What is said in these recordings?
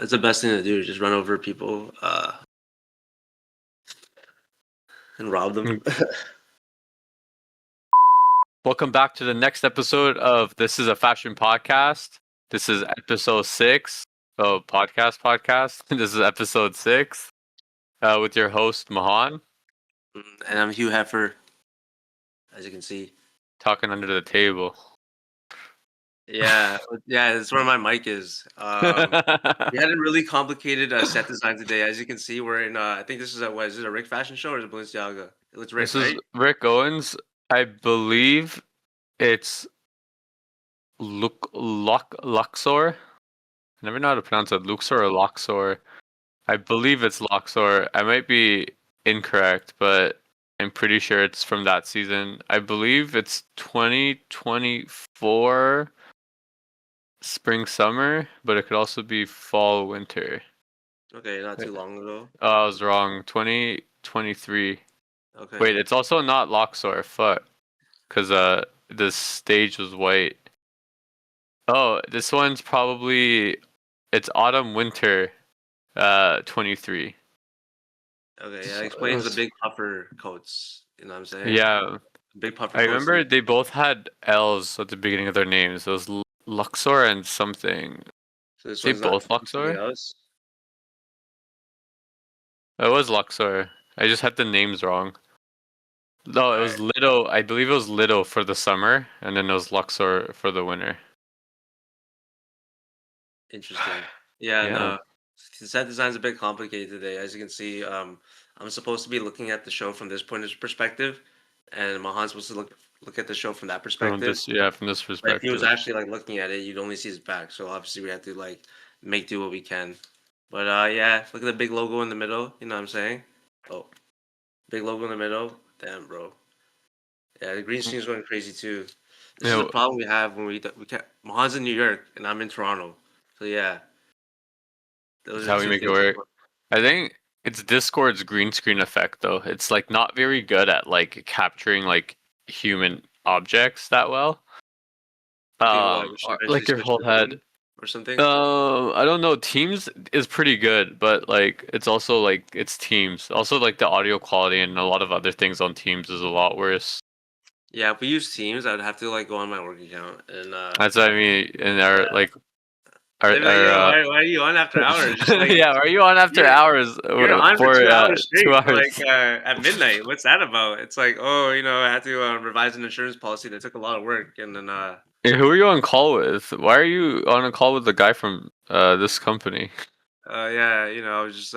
That's the best thing to do. Just run over people and rob them. Welcome back to the next episode of This is a Fashion Podcast. This is episode 6. Oh, podcast. This is episode 6 with your host, Mahan. And I'm Hugh Heffer, as you can see. Talking under the table. Yeah, that's where my mic is. We had a really complicated set design today. As you can see, we're in, I think this is is it a Rick fashion show or is it Balenciaga? It's Rick, This right? is Rick Owens. I believe it's Luxor. I never know how to pronounce it. Luxor or Luxor. I believe it's Luxor. I might be incorrect, but I'm pretty sure it's from that season. I believe it's 2024 spring summer, but it could also be fall winter. Okay, not too long ago. Oh, I was wrong. 2023. Okay. Wait, it's also not Luxor. Fuck. Because the stage was white. Oh, this one's probably it's autumn winter 23. Okay, yeah, explains the big puffer coats. You know what I'm saying? Yeah. Big puffer I coats. remember they both had L's at the beginning of their names. It was Luxor and something. So this They one's not both something Luxor? else. It was Luxor. I just had the names wrong. No, it was Lido. I believe it was Lido for the summer, and then it was Luxor for the winter. Interesting. Yeah, Yeah. no. The set design's a bit complicated today. As you can see, I'm supposed to be looking at the show from this point of perspective, and Mahan's supposed to look at the show from that perspective. From this But if he was perspective. actually like looking at it, you'd only see his back. So obviously we have to like make do what we can. But yeah, look at the big logo in the middle. You know what I'm saying? Oh, big logo in the middle. Damn, bro. Yeah, the green screen's going crazy too. This is the problem we have when we can't. Mahan's in New York and I'm in Toronto. So yeah, That's how we make it work. I think it's Discord's green screen effect though. It's like not very good at like capturing like human objects that well. Or, like your whole head or something. I don't know. Teams is pretty good, but like it's also like it's Teams. Also like the audio quality and a lot of other things on Teams is a lot worse. Yeah, if we use Teams, I'd have to like go on my work account and. That's what I mean. And our like. Why are you on after hours? Just, like, yeah, why are you on after hours? You're on for 2 hours straight, 2 hours. like at midnight. What's that about? It's like, oh, I had to revise an insurance policy that took a lot of work, and then Hey, who are you on call with? Why are you on a call with the guy from this company? Yeah, I was just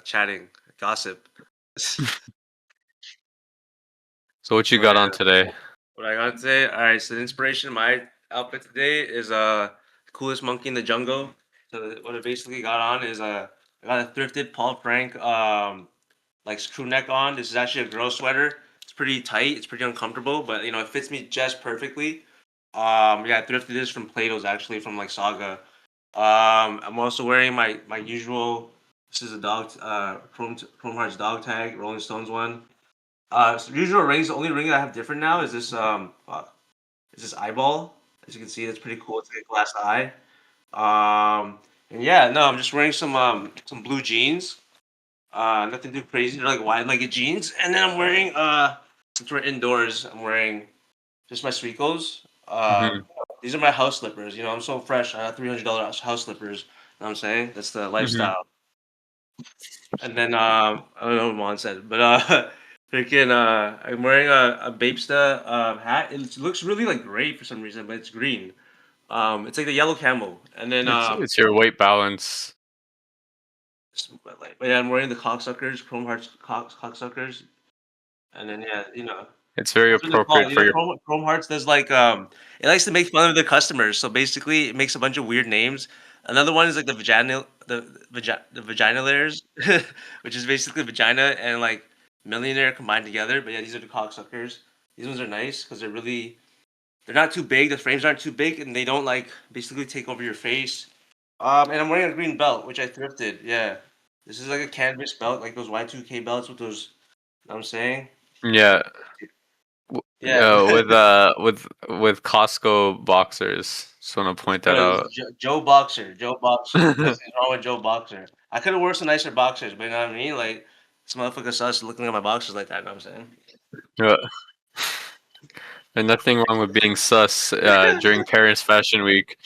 chatting, gossip. So what you got on today? What I got today? All right, so the inspiration of my outfit today is coolest monkey in the jungle. So what I basically got on is I got a thrifted Paul Frank like screw neck on. This is actually a girl sweater. It's pretty tight. It's pretty uncomfortable, but it fits me just perfectly. Yeah, I thrifted this from Plato's actually from like Saga. I'm also wearing my usual. This is a dog Chrome Hearts dog tag Rolling Stones one. So usual rings. The only ring that I have different now is this eyeball. As you can see, that's pretty cool. It's like a glass eye. And yeah, no, I'm just wearing some blue jeans. Nothing too crazy. They're like wide-legged jeans, and then I'm wearing since we're indoors, I'm wearing just my Suicos. These are my house slippers. I'm so fresh. I have $300 house slippers. You know what I'm saying? That's the lifestyle. And then I don't know what Mon said, but freaking I'm wearing a Bapesta hat. It looks really like gray for some reason, but it's green. It's like the yellow camo, and then it's your weight balance. But yeah, I'm wearing the cocksuckers, Chrome Hearts cocksuckers, and then yeah, it's very appropriate for your Chrome Hearts. Does like it likes to make fun of the customers, so basically it makes a bunch of weird names. Another one is like the vagina layers, which is basically vagina and like millionaire combined together. But yeah, these are the cocksuckers. These ones are nice because they're not too big. The frames aren't too big, and they don't like basically take over your face. And I'm wearing a green belt, which I thrifted. Yeah, this is like a canvas belt, like those Y2K belts with those. You know what I'm saying? Yeah. Yeah. With Costco boxers. Just want to point that out. Joe Boxer. Joe Boxer. That's what's wrong with Joe Boxer. I could have worn some nicer boxers, but you know what I mean? Like, this motherfucker sus looking at my boxers like that, you know what I'm Yeah. And nothing wrong with being sus during Paris Fashion Week.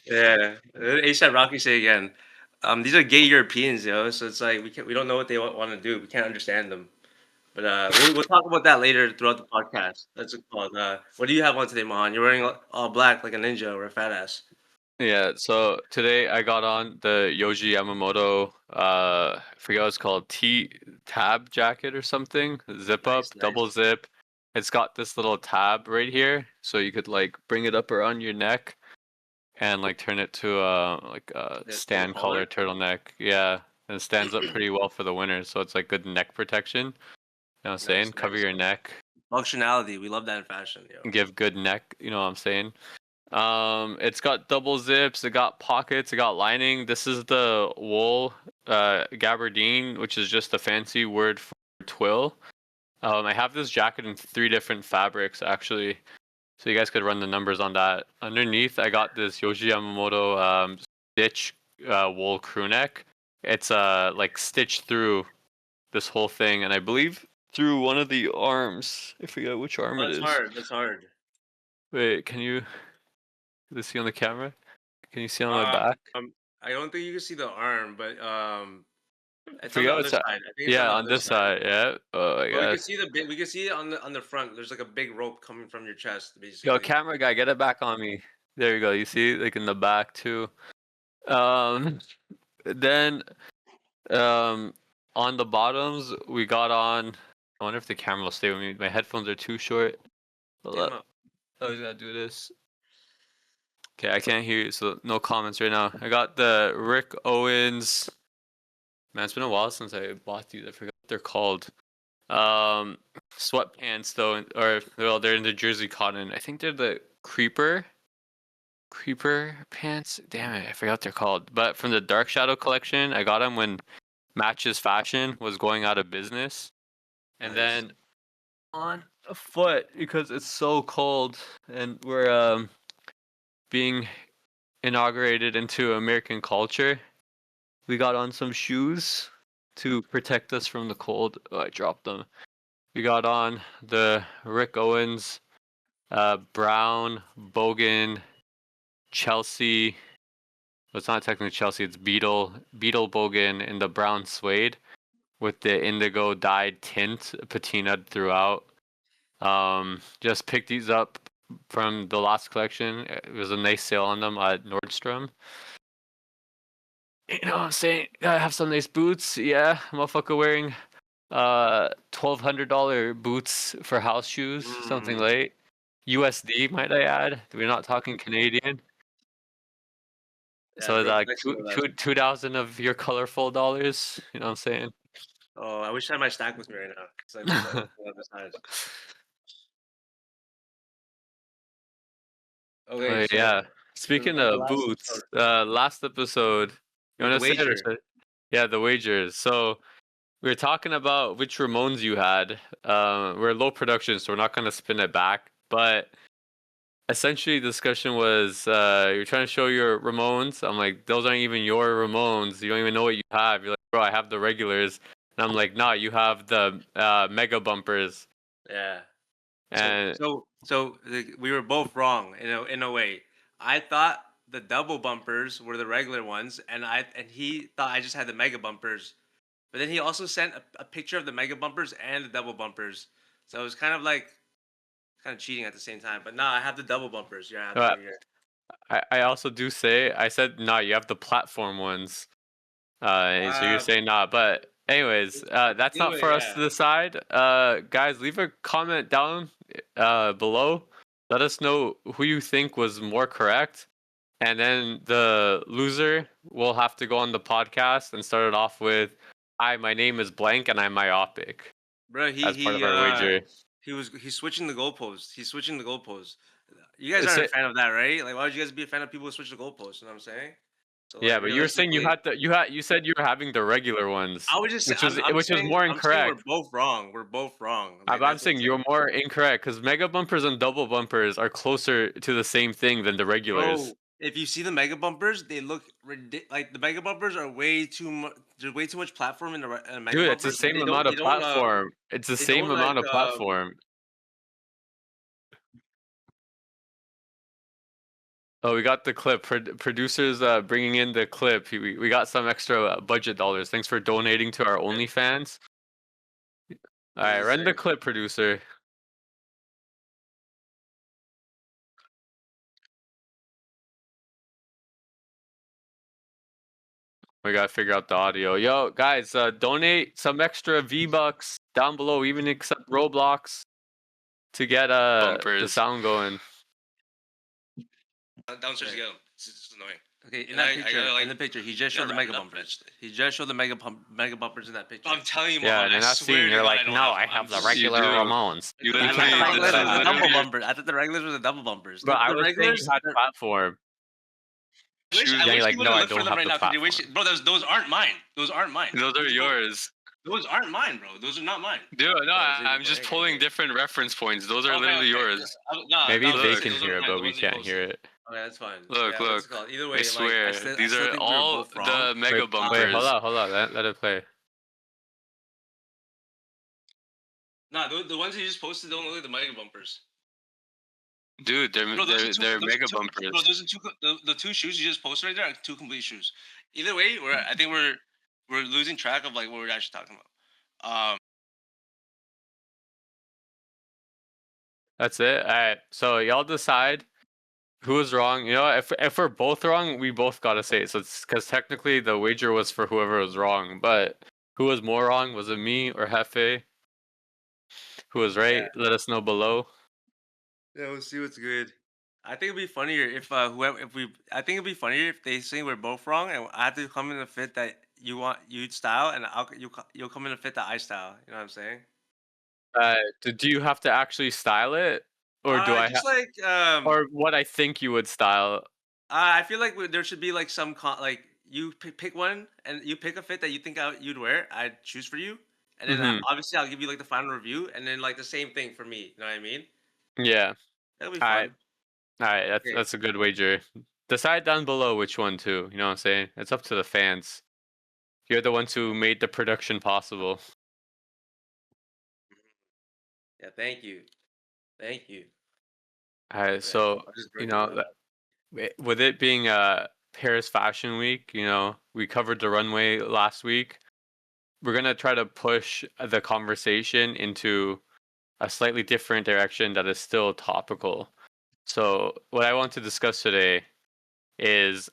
saying? Yeah. ASAP Rocky say again. These are gay Europeans, yo. So it's like we don't know what they want to do. We can't understand them. But we'll talk about that later throughout the podcast. That's it called. What do you have on today, Mohan? You're wearing all black like a ninja or a fat ass. Yeah, so today I got on the Yoji Yamamoto, I forget what it's called, T-tab jacket or something, zip Nice, up, double nice. zip. It's got this little tab right here, so you could like bring it up around your neck and like turn it to like a Like a stand collar. collar turtleneck. Yeah, and it stands up pretty well for the winter, so it's like good neck protection. You know what I'm saying? Nice, Cover nice. your neck, Functionality. We love that in fashion, yo. give good neck, you know what I'm saying? It's got double zips, it got pockets, it got lining. This is the wool gabardine, which is just a fancy word for twill. I have this jacket in 3 different fabrics actually, so you guys could run the numbers on that. Underneath, I got this Yoji Yamamoto stitch wool crew neck. It's like stitched through this whole thing, and I believe through one of the arms. I forget which arm Oh, it that's is. hard. That's hard. Wait, can you see on the camera? Can you see on my back? I don't think you can see the arm, but I it's on the forget other what's that. side. I think it's on Yeah, the on other this side. side. Yeah. Oh, I But we can guess. see the bit. We can see it on the front. There's like a big rope coming from your chest, Yo, basically. camera guy, get it back on me. There you go. You see, like in the back too. Um, then, um, on the bottoms, we got on. I wonder if the camera will stay with me. My headphones are too short. Hold Damn up. up. I always gotta do this. Okay, I can't hear you, so no comments right now. I got the Rick Owens. Man, it's been a while since I bought these. I forgot what they're called. Um, Sweatpants though, or well, they're in the Jersey cotton. I think they're the creeper pants. Damn it, I forgot what they're called. But from the Dark Shadow collection, I got them when Matches Fashion was going out of business, and Nice. then on a foot because it's so cold, and we're being inaugurated into American culture. We got on some shoes to protect us from the cold. Oh, I dropped them. We got on the Rick Owens, Brown, Bogan, Chelsea. Well, it's not technically Chelsea. It's Beetle Bogan in the brown suede with the indigo dyed tint patinaed throughout. Just picked these up from the last collection. It was a nice sale on them at Nordstrom. You know what I'm saying? Gotta have some nice boots. Yeah, motherfucker wearing $1,200 boots for house shoes, something Mm. like USD, might I add. We're not talking Canadian. Yeah, So it's bro. like Flexing with us. 2,000 of your colorful dollars. You know what I'm saying? Oh, I wish I had my stack with me right now. Cause I look at the other side. Okay, But so yeah. Speaking the of last boots, episode, last episode, you the want to say it or wager. say? Yeah, the wagers. So we were talking about which Ramones you had. We're low production, so we're not gonna spin it back. But essentially, the discussion was you're trying to show your Ramones. I'm like, those aren't even your Ramones. You don't even know what you have. You're like, bro, I have the regulars. And I'm like, nah, you have the mega bumpers. Yeah. So And so so we were both wrong in a way. I thought the double bumpers were the regular ones, and he thought I just had the mega bumpers. But then he also sent a picture of the mega bumpers and the double bumpers. So it was kind of like kind of cheating at the same time. But no, I have the double bumpers. Yeah, I have them uh, right here. I also do say, I said, nah, you have the platform ones. So you're Uh, saying nah, but anyways, that's not Anyway, for us yeah, to decide. Guys, leave a comment down below. Let us know who you think was more correct, and then the loser will have to go on the podcast and start it off with, "Hi, my name is blank, and I'm myopic," bro. as part of our wager. He's switching the goalposts. He's switching the goalposts. You guys It's aren't a it. fan of that, right? Like, why would you guys be a fan of people who switch the goalposts? You know what I'm saying? So, Yeah, like, but you were saying you said you were having the regular ones, I was just which was more I'm saying we're incorrect. both wrong. We're both wrong. Like, I'm that's what I'm saying you're saying. more incorrect because mega bumpers and double bumpers are closer to the same thing than the regulars. Bro, if you see the mega bumpers, they look like the mega bumpers are way too much. There's way too much platform in the mega Dude, it's the bumpers. same amount of platform. It's the They same don't amount of platform. Oh, we got the clip. Producers bringing in the clip. We got some extra budget dollars. Thanks for donating to our OnlyFans. All right, run the clip, producer. We gotta figure out the audio. Yo, guys, donate some extra V-Bucks down below, even except Roblox, to get the sound going. Downstairs you go. It's annoying. Okay, in that picture, in the picture, he just showed the mega bumpers. He just showed the mega bumpers in that picture. I'm telling you, yeah, and they're not seeing. They're like, no, I have the regular Ramones. I thought the regulars was the double bumpers. I thought the regulars were the double bumpers. But I The was saying you had platform. I wish you would have looked for them right now. Bro, those aren't mine. Those aren't mine. Those are yours. Those aren't mine, bro. Those are not mine. Dude, no, I'm just pulling different reference points. Those are literally yours. Maybe they can hear it, but we can't hear it. Okay, that's fine. Look, Yeah, look. either way, I swear, these are think all both wrong. the mega bumpers. Wait, hold on. Let it play. Nah, the ones you just posted don't look like the mega bumpers. Dude, they're mega bumpers. Bro, those are the two shoes you just posted right there are two complete shoes. Either way, I think we're losing track of like what we're actually talking about. That's it. All right. So y'all decide who was wrong. You know, if we're both wrong, we both gotta say it. So it's because technically the wager was for whoever was wrong. But who was more wrong? Was it me or Hefe? Who was right? Yeah. Let us know below. Yeah, we'll see what's good. I think it'd be funnier if I think it'd be funnier if they say we're both wrong and I have to come in the fit that you'd style and you'll come in the fit that I style. You know what I'm saying? Do you have to actually style it, or do I or what I think you would style? I feel like there should be like some like you pick one and you pick a fit that you think you'd wear. I'd choose for you, and then obviously I'll give you like the final review, and then like the same thing for me. You know what I mean? Yeah. That'll be fun. All right, that's a good wager. Decide down below which one too. You know what I'm saying? It's up to the fans. You're the ones who made the production possible. Yeah, thank you. All right, so you know, with it being Paris Fashion Week, you know, we covered the runway last week. We're gonna try to push the conversation into a slightly different direction that is still topical. So what I want to discuss today has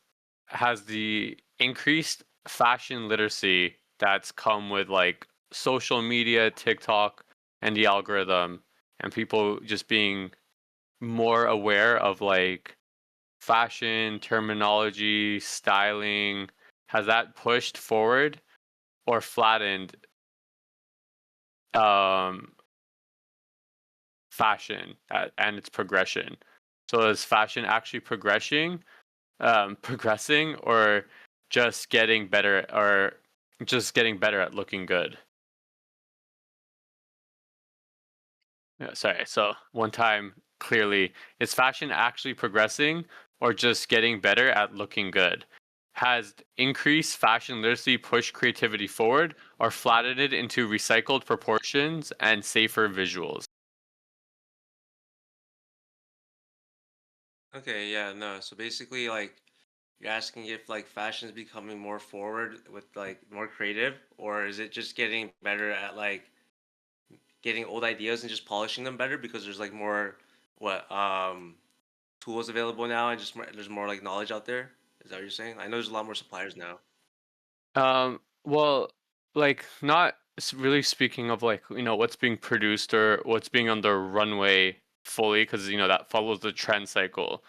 the increased fashion literacy that's come with like social media, TikTok, and the algorithm, and people just being more aware of like fashion, terminology, styling, has that pushed forward or flattened fashion and its progression? So is fashion actually progressing, or just getting better, at looking good? Sorry. So one time, clearly, is fashion actually progressing or just getting better at looking good? Has increased fashion literacy pushed creativity forward or flattened it into recycled proportions and safer visuals? Okay, yeah, no. So basically, like, you're asking if like fashion is becoming more forward with like more creative, or is it just getting better at like getting old ideas and just polishing them better because there's like more what tools available now and just there's more like knowledge out there. Is that what you're saying? I know there's a lot more suppliers now. Well, like not really speaking of like, you know, what's being produced or what's being on the runway fully, because you know that follows the trend cycle.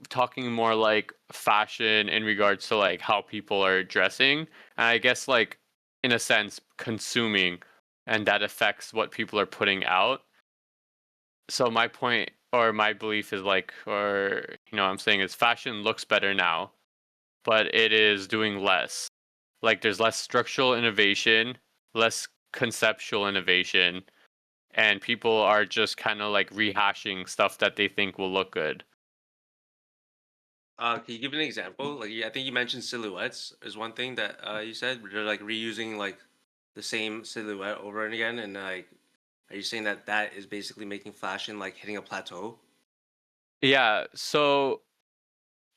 Talking more like fashion in regards to like how people are dressing, and I guess like in a sense consuming, and that affects what people are putting out. So my point or my belief is like, or you know, I'm saying is fashion looks better now, but it is doing less. Like there's less structural innovation, less conceptual innovation, and people are just kind of like rehashing stuff that they think will look good. Can you give an example? Like, I think you mentioned silhouettes is one thing that you said. They're like reusing like the same silhouette over and again, and like, are you saying that that is basically making fashion like hitting a plateau? Yeah, so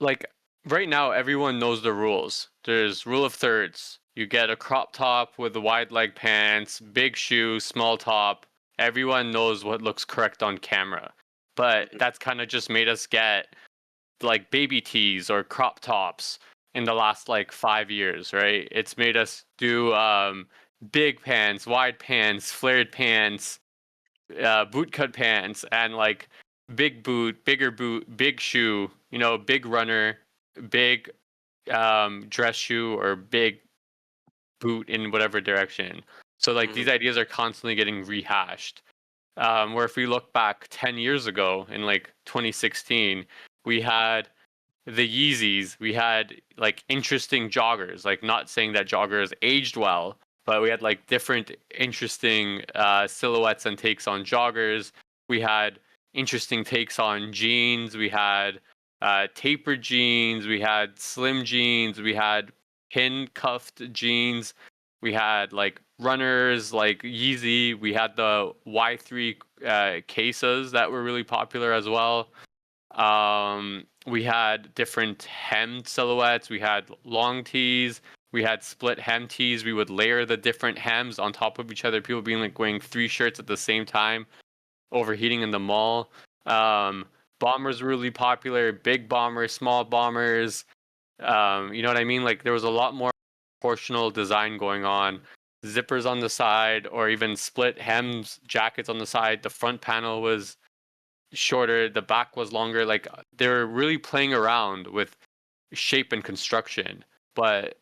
like right now everyone knows the rules. There's rule of thirds. You get a crop top with the wide leg pants, big shoe, small top. Everyone knows what looks correct on camera. But Mhm. that's kind of just made us get like baby tees or crop tops in the last like 5 years, right? It's made us do big pants, wide pants, flared pants, boot cut pants, and like big boot, bigger boot, big shoe, big runner, big dress shoe, or big boot in whatever direction. So like these Mhm. ideas are constantly getting rehashed. Where if we look back 10 years ago in like 2016, we had the Yeezys, we had like interesting joggers, like not saying that joggers aged well, but we had like different interesting silhouettes and takes on joggers. We had interesting takes on jeans. We had tapered jeans. We had slim jeans. We had pin cuffed jeans. We had like runners like Yeezy. We had the Y3 cases that were really popular as well. We had different hemmed silhouettes. We had long tees. We had split hem tees. We would layer the different hems on top of each other. People being like wearing 3 shirts at the same time, overheating in the mall. Um, Bombers were really popular. Big bombers, small bombers. You know what I mean? Like there was a lot more proportional design going on. Zippers on the side, or even split hems, jackets on the side. The front panel was shorter, the back was longer. Like they're really playing around with shape and construction. But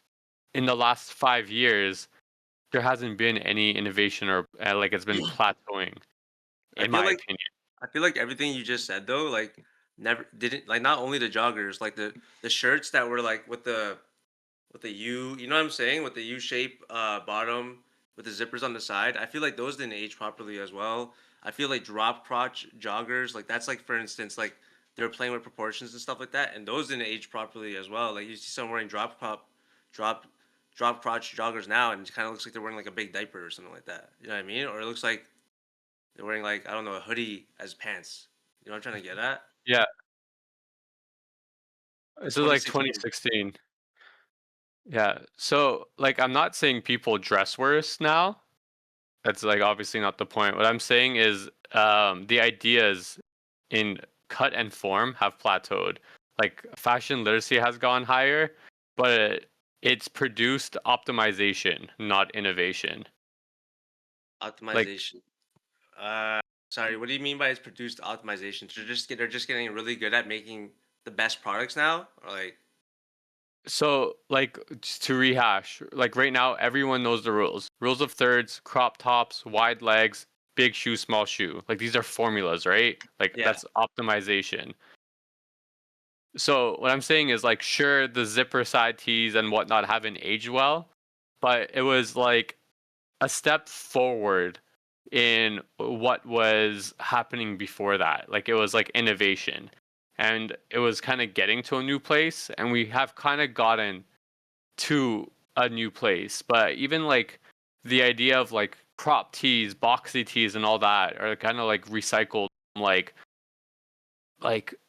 in the last 5 years, there hasn't been any innovation, or like it's been plateauing, I in feel my like opinion. I feel like everything you just said though, like never didn't like not only the joggers, like the shirts that were like with the U, you know what I'm saying? With the U shape bottom with the zippers on the side. I feel like those didn't age properly as well. I feel like drop crotch joggers, like that's like for instance, like they were playing with proportions and stuff like that, and those didn't age properly as well. Like you see someone wearing drop drop crotch joggers now, and it kind of looks like they're wearing like a big diaper or something like that. You know what I mean? Or it looks like they're wearing like I don't know a hoodie as pants. You know what I'm trying to get at? Yeah, It's this is like 2016. 2016. Yeah, so like I'm not saying people dress worse now. That's like obviously not the point. What I'm saying is the ideas in cut and form have plateaued. Like fashion literacy has gone higher, but it's produced optimization, not innovation. Like Optimization. Uh, Sorry. What do you mean by it's produced optimization? They're just getting really good at making the best products now, or like so like just to rehash, like right now everyone knows the rules. Rules of thirds, crop tops, wide legs, big shoe, small shoe. Like these are formulas, right? Like yeah, that's optimization. So what I'm saying is like sure the zipper side tees and whatnot haven't aged well, but it was like a step forward in what was happening before that. Like it was like innovation. And it was kind of getting to a new place, and we have kind of gotten to a new place. But even like the idea of like crop tees, boxy tees and all that are kind of like recycled like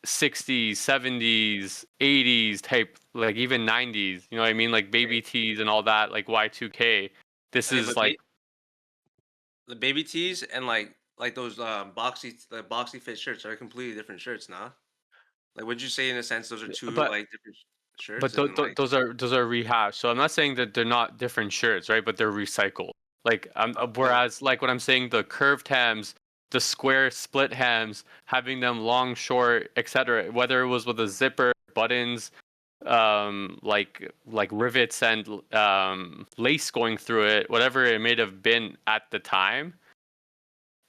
60s, 70s, 80s type, like even 90s, you know what I mean? Like okay, baby tees and all that, like Y2K. This okay, is like, the baby tees and like those boxy fit shirts are completely different shirts, nah? Like, would you say in a sense those are two but like different shirts and like those are rehashed. So I'm not saying that they're not different shirts, right? But they're recycled. Like oh whereas like what I'm saying, the curved hems, the square split hems, having them long, short, etc. Whether it was with a zipper, buttons, like rivets and lace going through it, whatever it may have been at the time,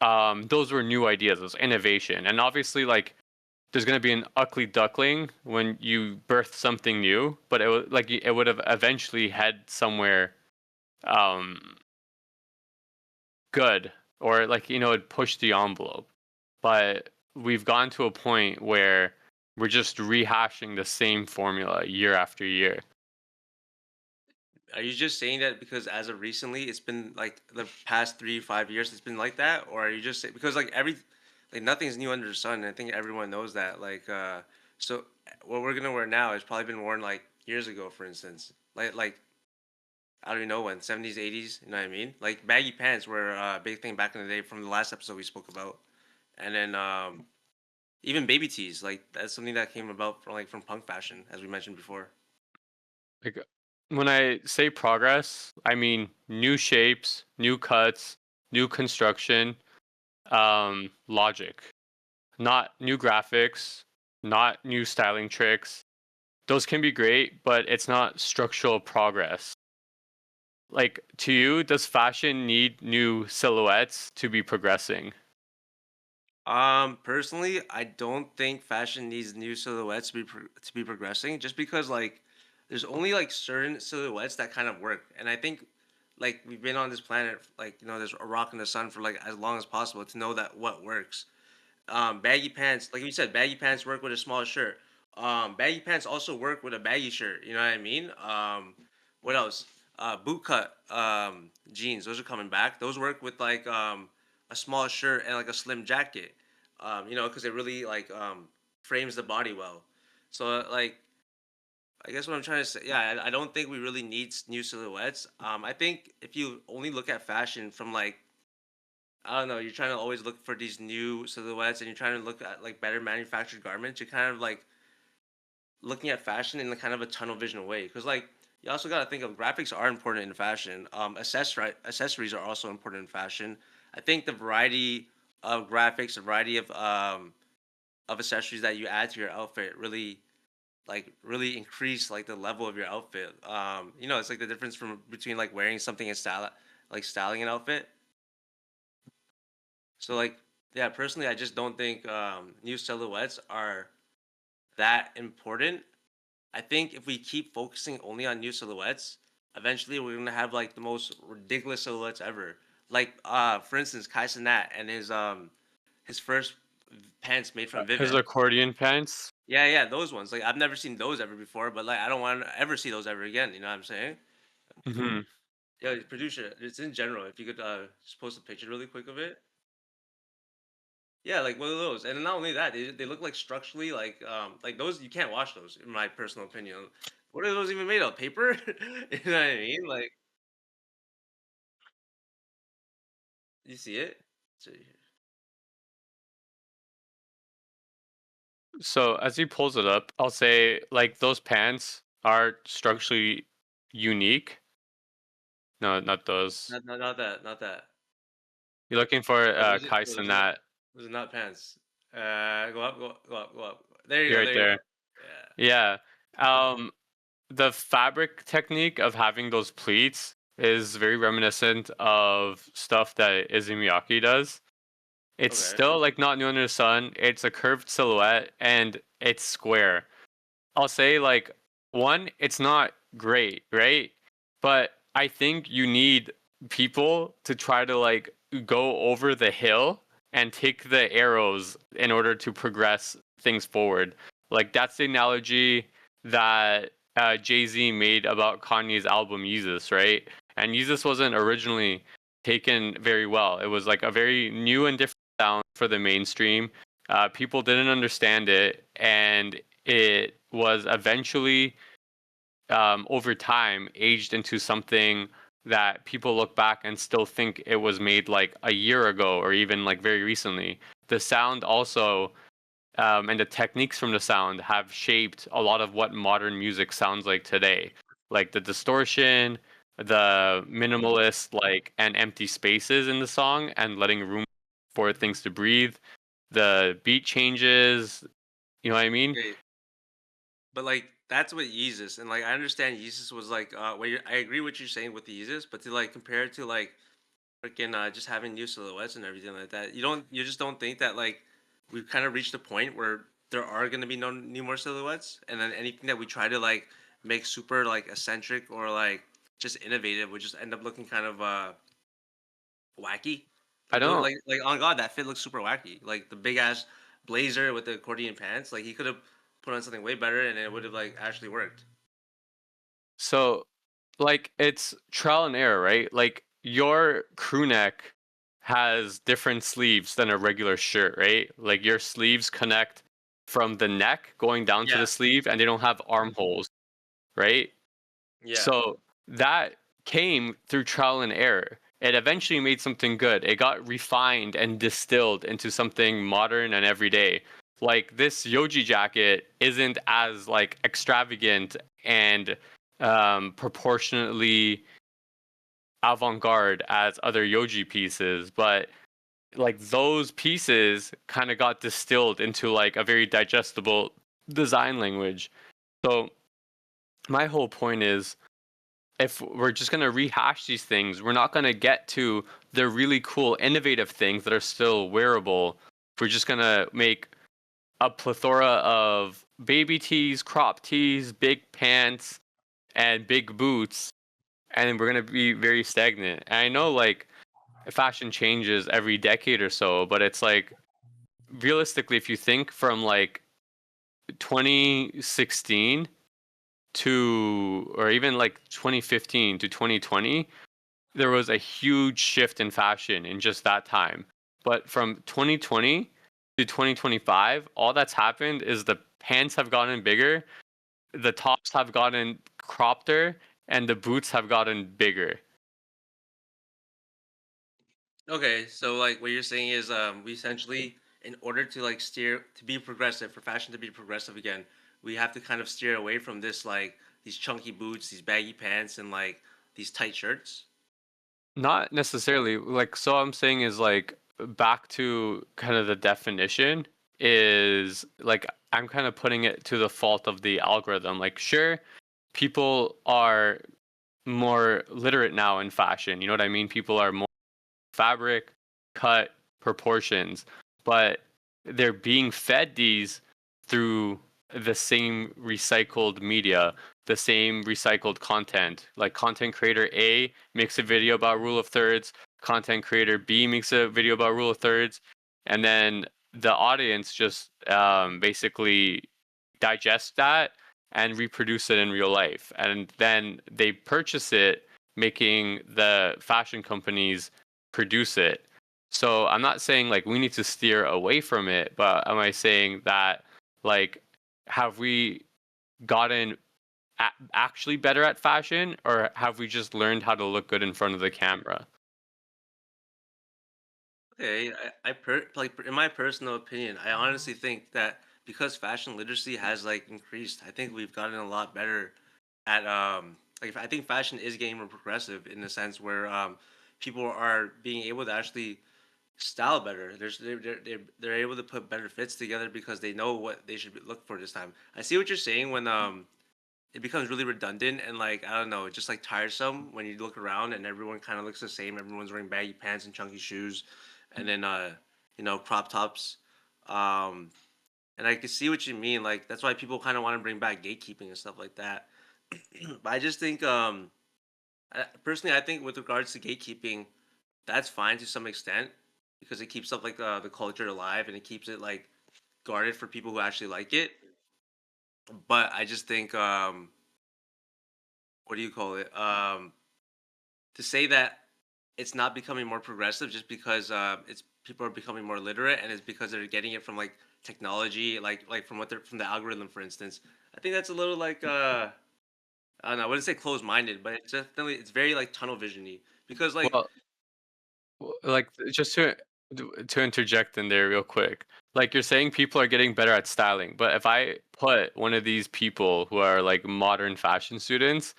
those were new ideas, those innovation. And obviously like there's gonna be an ugly duckling when you birth something new, but it would have eventually head somewhere um good, or like, you know, it pushed the envelope. But we've gone to a point where we're just rehashing the same formula year after year. Are you just saying that because as of recently, it's been like the past 3 5 years, it's been like that, or are you just because like nothing's new under the sun? And I think everyone knows that. So what we're gonna wear now has probably been worn like years ago, for instance. Like I don't even know when, 70s, 80s. You know what I mean? Like baggy pants were a big thing back in the day from the last episode we spoke about, and then even baby tees, like that's something that came about from punk fashion, as we mentioned before. Like, when I say progress, I mean new shapes, new cuts, new construction, logic, not new graphics, not new styling tricks. Those can be great, but it's not structural progress. Like, to you, does fashion need new silhouettes to be progressing? Personally, I don't think fashion needs new silhouettes to be progressing. Just because like there's only like certain silhouettes that kind of work, and I think like we've been on this planet like there's a rock in the sun for like as long as possible to know that what works. Baggy pants, like you said, baggy pants work with a small shirt. Baggy pants also work with a baggy shirt. You know what I mean? What else? Boot cut jeans. Those are coming back. Those work with like a small shirt and like a slim jacket. Because it really like frames the body well. So like I guess what I'm trying to say, yeah, I don't think we really need new silhouettes. I think if you only look at fashion from like I don't know, you're trying to always look for these new silhouettes and you're trying to look at like better manufactured garments. You're kind of like looking at fashion in a kind of a tunnel vision way. Because like you also got to think of graphics are important in fashion. Accessories are also important in fashion. I think the variety of graphics, the variety of accessories that you add to your outfit really increase like the level of your outfit. It's like the difference from between like wearing something and styling an outfit. So like yeah, personally, I just don't think new silhouettes are that important. I think if we keep focusing only on new silhouettes, eventually we're gonna have like the most ridiculous silhouettes ever. Like for instance, Kai Cenat and his first pants made from His Vivet. accordion pants? Yeah, yeah, those ones. Like I've never seen those ever before, but like I don't want to ever see those ever again. You know what I'm saying? Hmm. Yeah, producer. It's in general. If you could just post a picture really quick of it. Yeah, like one of those. And not only that, they look like structurally like those you can't wash those in my personal opinion. What are those even made of? Paper? You know what I mean? Like you see it? So, So as he pulls it up, I'll say like those pants are structurally unique. No, not those. not that, not that. You're looking for Wait, Kai Cenat. those are not pants. Go up, go up, go up, go up. There you You're go, right there you go. there. Yeah. Yeah. Um, the fabric technique of having those pleats is very reminiscent of stuff that Izumi does. It's Okay. still like not new under the sun. It's a curved silhouette and it's square. I'll say like one, it's not great, right? But I think you need people to try to like go over the hill and take the arrows in order to progress things forward. Like that's the analogy that Jay-Z made about Kanye's album Yeezus, right? And Yeezus wasn't originally taken very well. It was like a very new and different sound for the mainstream. People didn't understand it, and it was eventually, over time, aged into something that people look back and still think it was made like a year ago or even like very recently. The sound also, and the techniques from the sound have shaped a lot of what modern music sounds like today, like the distortion, the minimalist like and empty spaces in the song and letting room for things to breathe, the beat changes, you know what I mean? Okay. But like that's what Yeezus and like I understand Yeezus was like I agree with you saying with the Yeezus, but to like compare it to like freaking just having new silhouettes and everything like that, you just don't think that like we've kind of reached a point where there are gonna be no new more silhouettes, and then anything that we try to like make super like eccentric or like just innovative would just end up looking kind of wacky. I Like those, don't. like on God, that fit looks super wacky. Like the big ass blazer with the accordion pants. Like he could have put on something way better, and it would have like actually worked. So, like, it's trial and error, right? Like, your crew neck has different sleeves than a regular shirt, right? Like, your sleeves connect from the neck going down to Yeah, the sleeve, and they don't have armholes, right? yeah. So that came through trial and error. It eventually made something good. It got refined and distilled into something modern and everyday. Like this Yoji jacket isn't as like extravagant and proportionately avant-garde as other Yoji pieces, but like those pieces kind of got distilled into like a very digestible design language. So my whole point is if we're just going to rehash these things, we're not going to get to the really cool, innovative things that are still wearable. We're just going to make a plethora of baby tees, crop tees, big pants, and big boots, and we're going to be very stagnant. And I know like fashion changes every decade or so, but it's like realistically, if you think from like 2016 to, or even like 2015 to 2020, there was a huge shift in fashion in just that time. But from 2020 to 2025, all that's happened is the pants have gotten bigger, the tops have gotten croppeder, and the boots have gotten bigger. Okay, so like what you're saying is we essentially in order to like steer to be progressive for fashion to be progressive again, we have to kind of steer away from this like these chunky boots, these baggy pants and like these tight shirts. Not necessarily. Like, so I'm saying is like back to kind of the definition is like I'm kind of putting it to the fault of the algorithm. Like, sure, people are more literate now in fashion. You know what I mean? People are more fabric, cut, proportions, but they're being fed these through the same recycled media, the same recycled content. Like content creator A makes a video about rule of thirds, content creator B makes a video about rule of thirds, and then the audience just basically digest that and reproduce it in real life. And then they purchase it, making the fashion companies produce it. So I'm not saying like we need to steer away from it, but am I saying that like have we gotten actually better at fashion, or have we just learned how to look good in front of the camera? Okay, like in my personal opinion, I honestly think that because fashion literacy has like increased, I think we've gotten a lot better at like I think fashion is getting more progressive in the sense where people are being able to actually style better. They're able to put better fits together because they know what they should look for this time. I see what you're saying when it becomes really redundant and like I don't know, just like tiresome when you look around and everyone kind of looks the same. Everyone's wearing baggy pants and chunky shoes, and then you know crop tops. Um, and I can see what you mean. Like that's why people kind of want to bring back gatekeeping and stuff like that. But I just think personally, I think with regards to gatekeeping, that's fine to some extent because it keeps up like the culture alive and it keeps it like guarded for people who actually like it. But I just think what do you call it? To say that it's not becoming more progressive just because it's people are becoming more literate and it's because they're getting it from like technology, like from what they're from the algorithm, for instance. I think that's a little like I don't know. I wouldn't say closed minded, but it's definitely it's very like tunnel visiony because like Well, like just to interject in there real quick. Like you're saying people are getting better at styling, but if I put one of these people who are like modern fashion students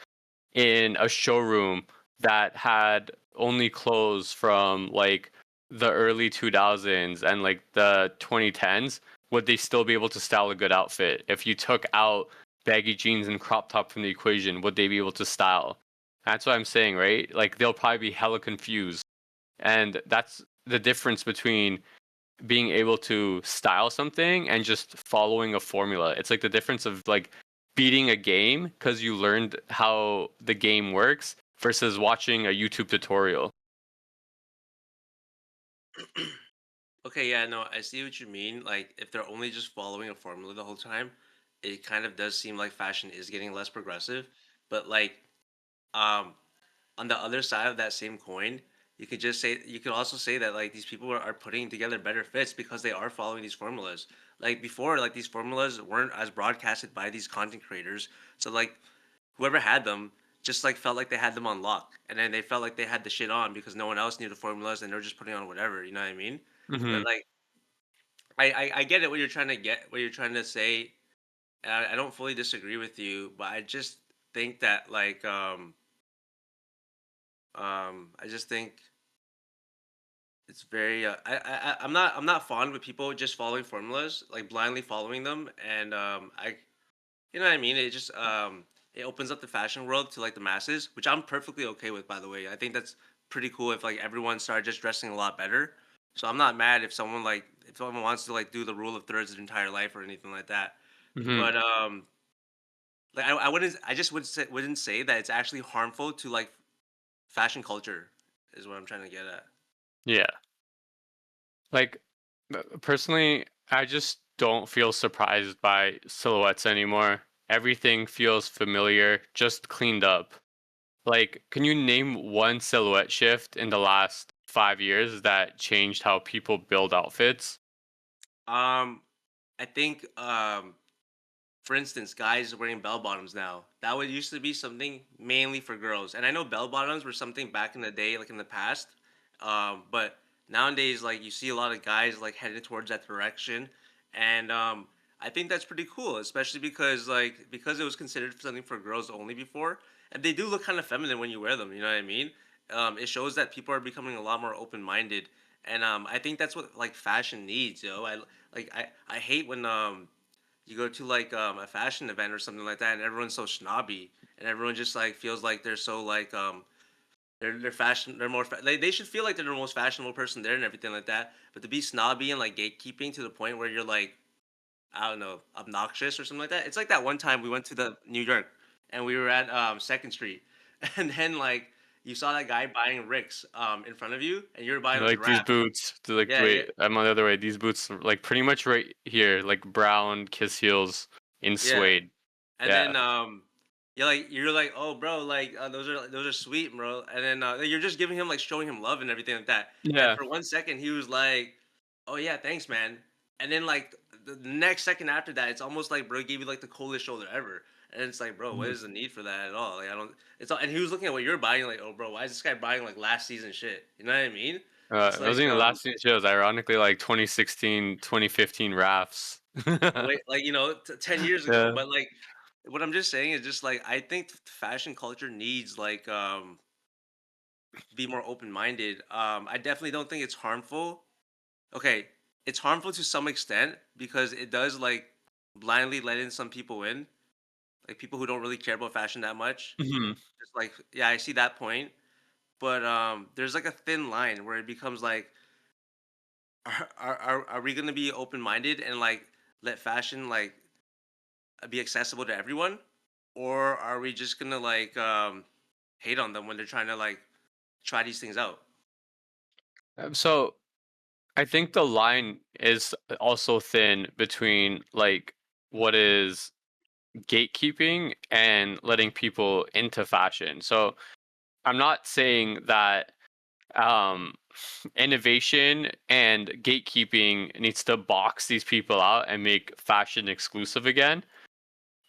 in a showroom that had only clothes from like the early 2000s and like the 2010s, would they still be able to style a good outfit? If you took out baggy jeans and crop top from the equation, would they be able to style? That's what I'm saying, right? Like they'll probably be hella confused. And that's the difference between being able to style something and just following a formula. It's like the difference of like beating a game because you learned how the game works versus watching a YouTube tutorial. Okay, yeah, no, I see what you mean. Like, if they're only just following a formula the whole time, it kind of does seem like fashion is getting less progressive. But like, um, on the other side of that same coin, you could also say that like these people are putting together better fits because they are following these formulas. Like before, like these formulas weren't as broadcasted by these content creators. So like whoever had them just like felt like they had them on lock, and then they felt like they had the shit on because no one else knew the formulas and they're just putting on whatever. You know what I mean? But Hmm. like I get it what you're trying to what you're trying to say. And I don't fully disagree with you, but I just think that like I just think it's very I'm not fond with people just following formulas, like blindly following them, and I you know what I mean? It just it opens up the fashion world to like the masses, which I'm perfectly okay with, by the way. I think that's pretty cool if like everyone started just dressing a lot better. So I'm not mad if someone wants to like do the rule of thirds their entire life or anything like that. Hmm. But like I just wouldn't say that it's actually harmful to like fashion culture is what I'm trying to get at. Yeah. Like personally, I just don't feel surprised by silhouettes anymore. Everything feels familiar, just cleaned up. Like, can you name one silhouette shift in the last 5 years that changed how people build outfits? Um I think for instance, guys wearing bell bottoms now. That would used to be something mainly for girls. And I know bell bottoms were something back in the day, like in the past. But nowadays, like you see a lot of guys like headed towards that direction. And I think that's pretty cool, especially because it was considered something for girls only before. And they do look kind of feminine when you wear them, you know what I mean? It shows that people are becoming a lot more open minded. And I think that's what like fashion needs, yo. I hate when you go to like a fashion event or something like that and everyone's so snobby and everyone just like feels like they're so like they're fashion they're they should feel like they're the most fashionable person there and everything like that, but to be snobby and like gatekeeping to the point where you're like, I don't know, obnoxious or something like that. It's like that one time we went to the New York and we were at Second Street and then like you saw that guy buying Ricks in front of you and you were buying a Like these draft. boots, like Yeah, yeah, wait, I'm on the other way. These boots, are, like pretty much right here, like brown kiss heels in yeah. suede. And Yeah, then you're like, oh bro, like those are sweet, bro. And then you're just giving him like showing him love and everything like that. And yeah. for 1 second he was like, oh yeah, thanks man. And then like the next second after that, it's almost like bro gave you like the coldest shoulder ever. And it's like, bro, what Mhm. is the need for that at all? Like I don't. It's all, and he was looking at what you're buying, like, oh bro, why is this guy buying like last season shit? You know what I mean? It's It wasn't like even the last few shows. Ironically, like 2016, 2015 rafts. wait, like 10 years ago. Yeah. But like, what I'm just saying is just like I think fashion culture needs like be more open minded. I definitely don't think it's harmful. Okay, it's harmful to some extent because it does like blindly let in some people in, like people who don't really care about fashion that much. Mhm. Just like yeah, I see that point. But there's like a thin line where it becomes like, are we gonna be open minded and like let fashion like be accessible to everyone, or are we just gonna like hate on them when they're trying to like try these things out? So I think the line is also thin between like what is gatekeeping and letting people into fashion. So I'm not saying that um, innovation and gatekeeping needs to box these people out and make fashion exclusive again.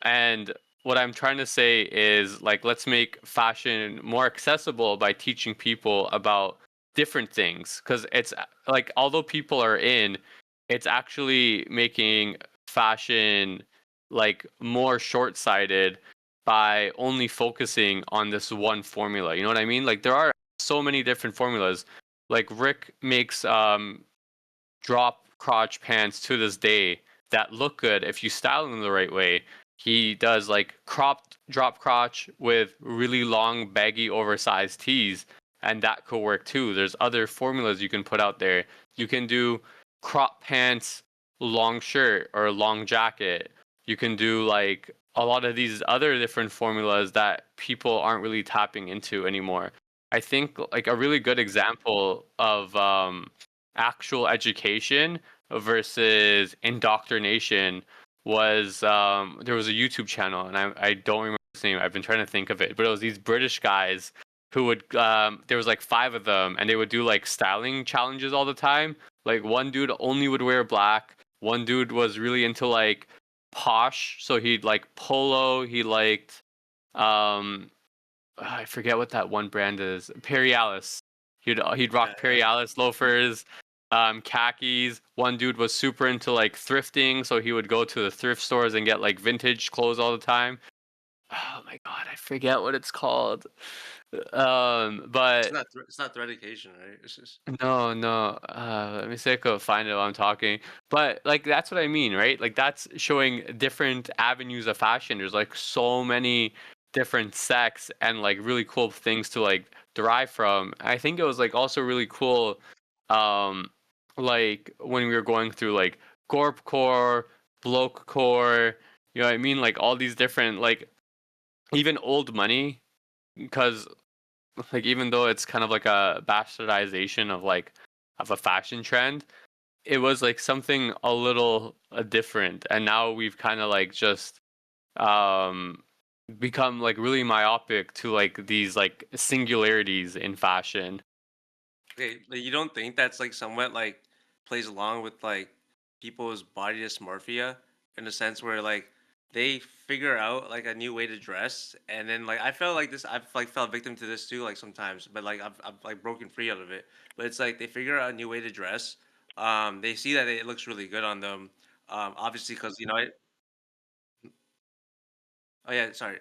And what I'm trying to say is like let's make fashion more accessible by teaching people about different things because it's like although people are in, it's actually making fashion like more short-sighted by only focusing on this one formula. You know what I mean? Like there are so many different formulas. Like Rick makes drop crotch pants to this day that look good if you style them the right way. He does like cropped drop crotch with really long, baggy, oversized tees, and that could work too. There's other formulas you can put out there. You can do crop pants, long shirt, or long jacket. You can do like a lot of these other different formulas that people aren't really tapping into anymore. I think like a really good example of actual education versus indoctrination was there was a YouTube channel, and I don't remember his name. I've been trying to think of it, but it was these British guys who would there was like 5 of them, and they would do like styling challenges all the time. Like one dude only would wear black. One dude was really into like posh, so he'd like polo. He liked I forget what that one brand is. Perialis. He'd Yeah, rock Perialis loafers, khakis. One dude was super into like thrifting, so he would go to the thrift stores and get like vintage clothes all the time. Oh my god, I forget what it's called. But it's not thread education, right? It's just no, no. Let me see if I could find it while I'm talking. But like that's what I mean, right? Like that's showing different avenues of fashion. There's like so many different sects and like really cool things to like derive from. I think it was like also really cool, um, like when we were going through like Gorp Core, Bloke Core, you know what I mean? Like all these different like even old money, because like even though it's kind of like a bastardization of like of a fashion trend, it was like something a little different, and now we've kind of like just um become like really myopic to like these like singularities in fashion. okay. But you don't think that's like somewhat like plays along with like people's body dysmorphia in a sense where like they figure out like a new way to dress, and then like I felt like this, I've like fell victim to this too, like sometimes, but like I've like broken free out of it. But it's like they figure out a new way to dress. They see that it looks really good on them. Obviously, because you know it. Oh yeah, sorry.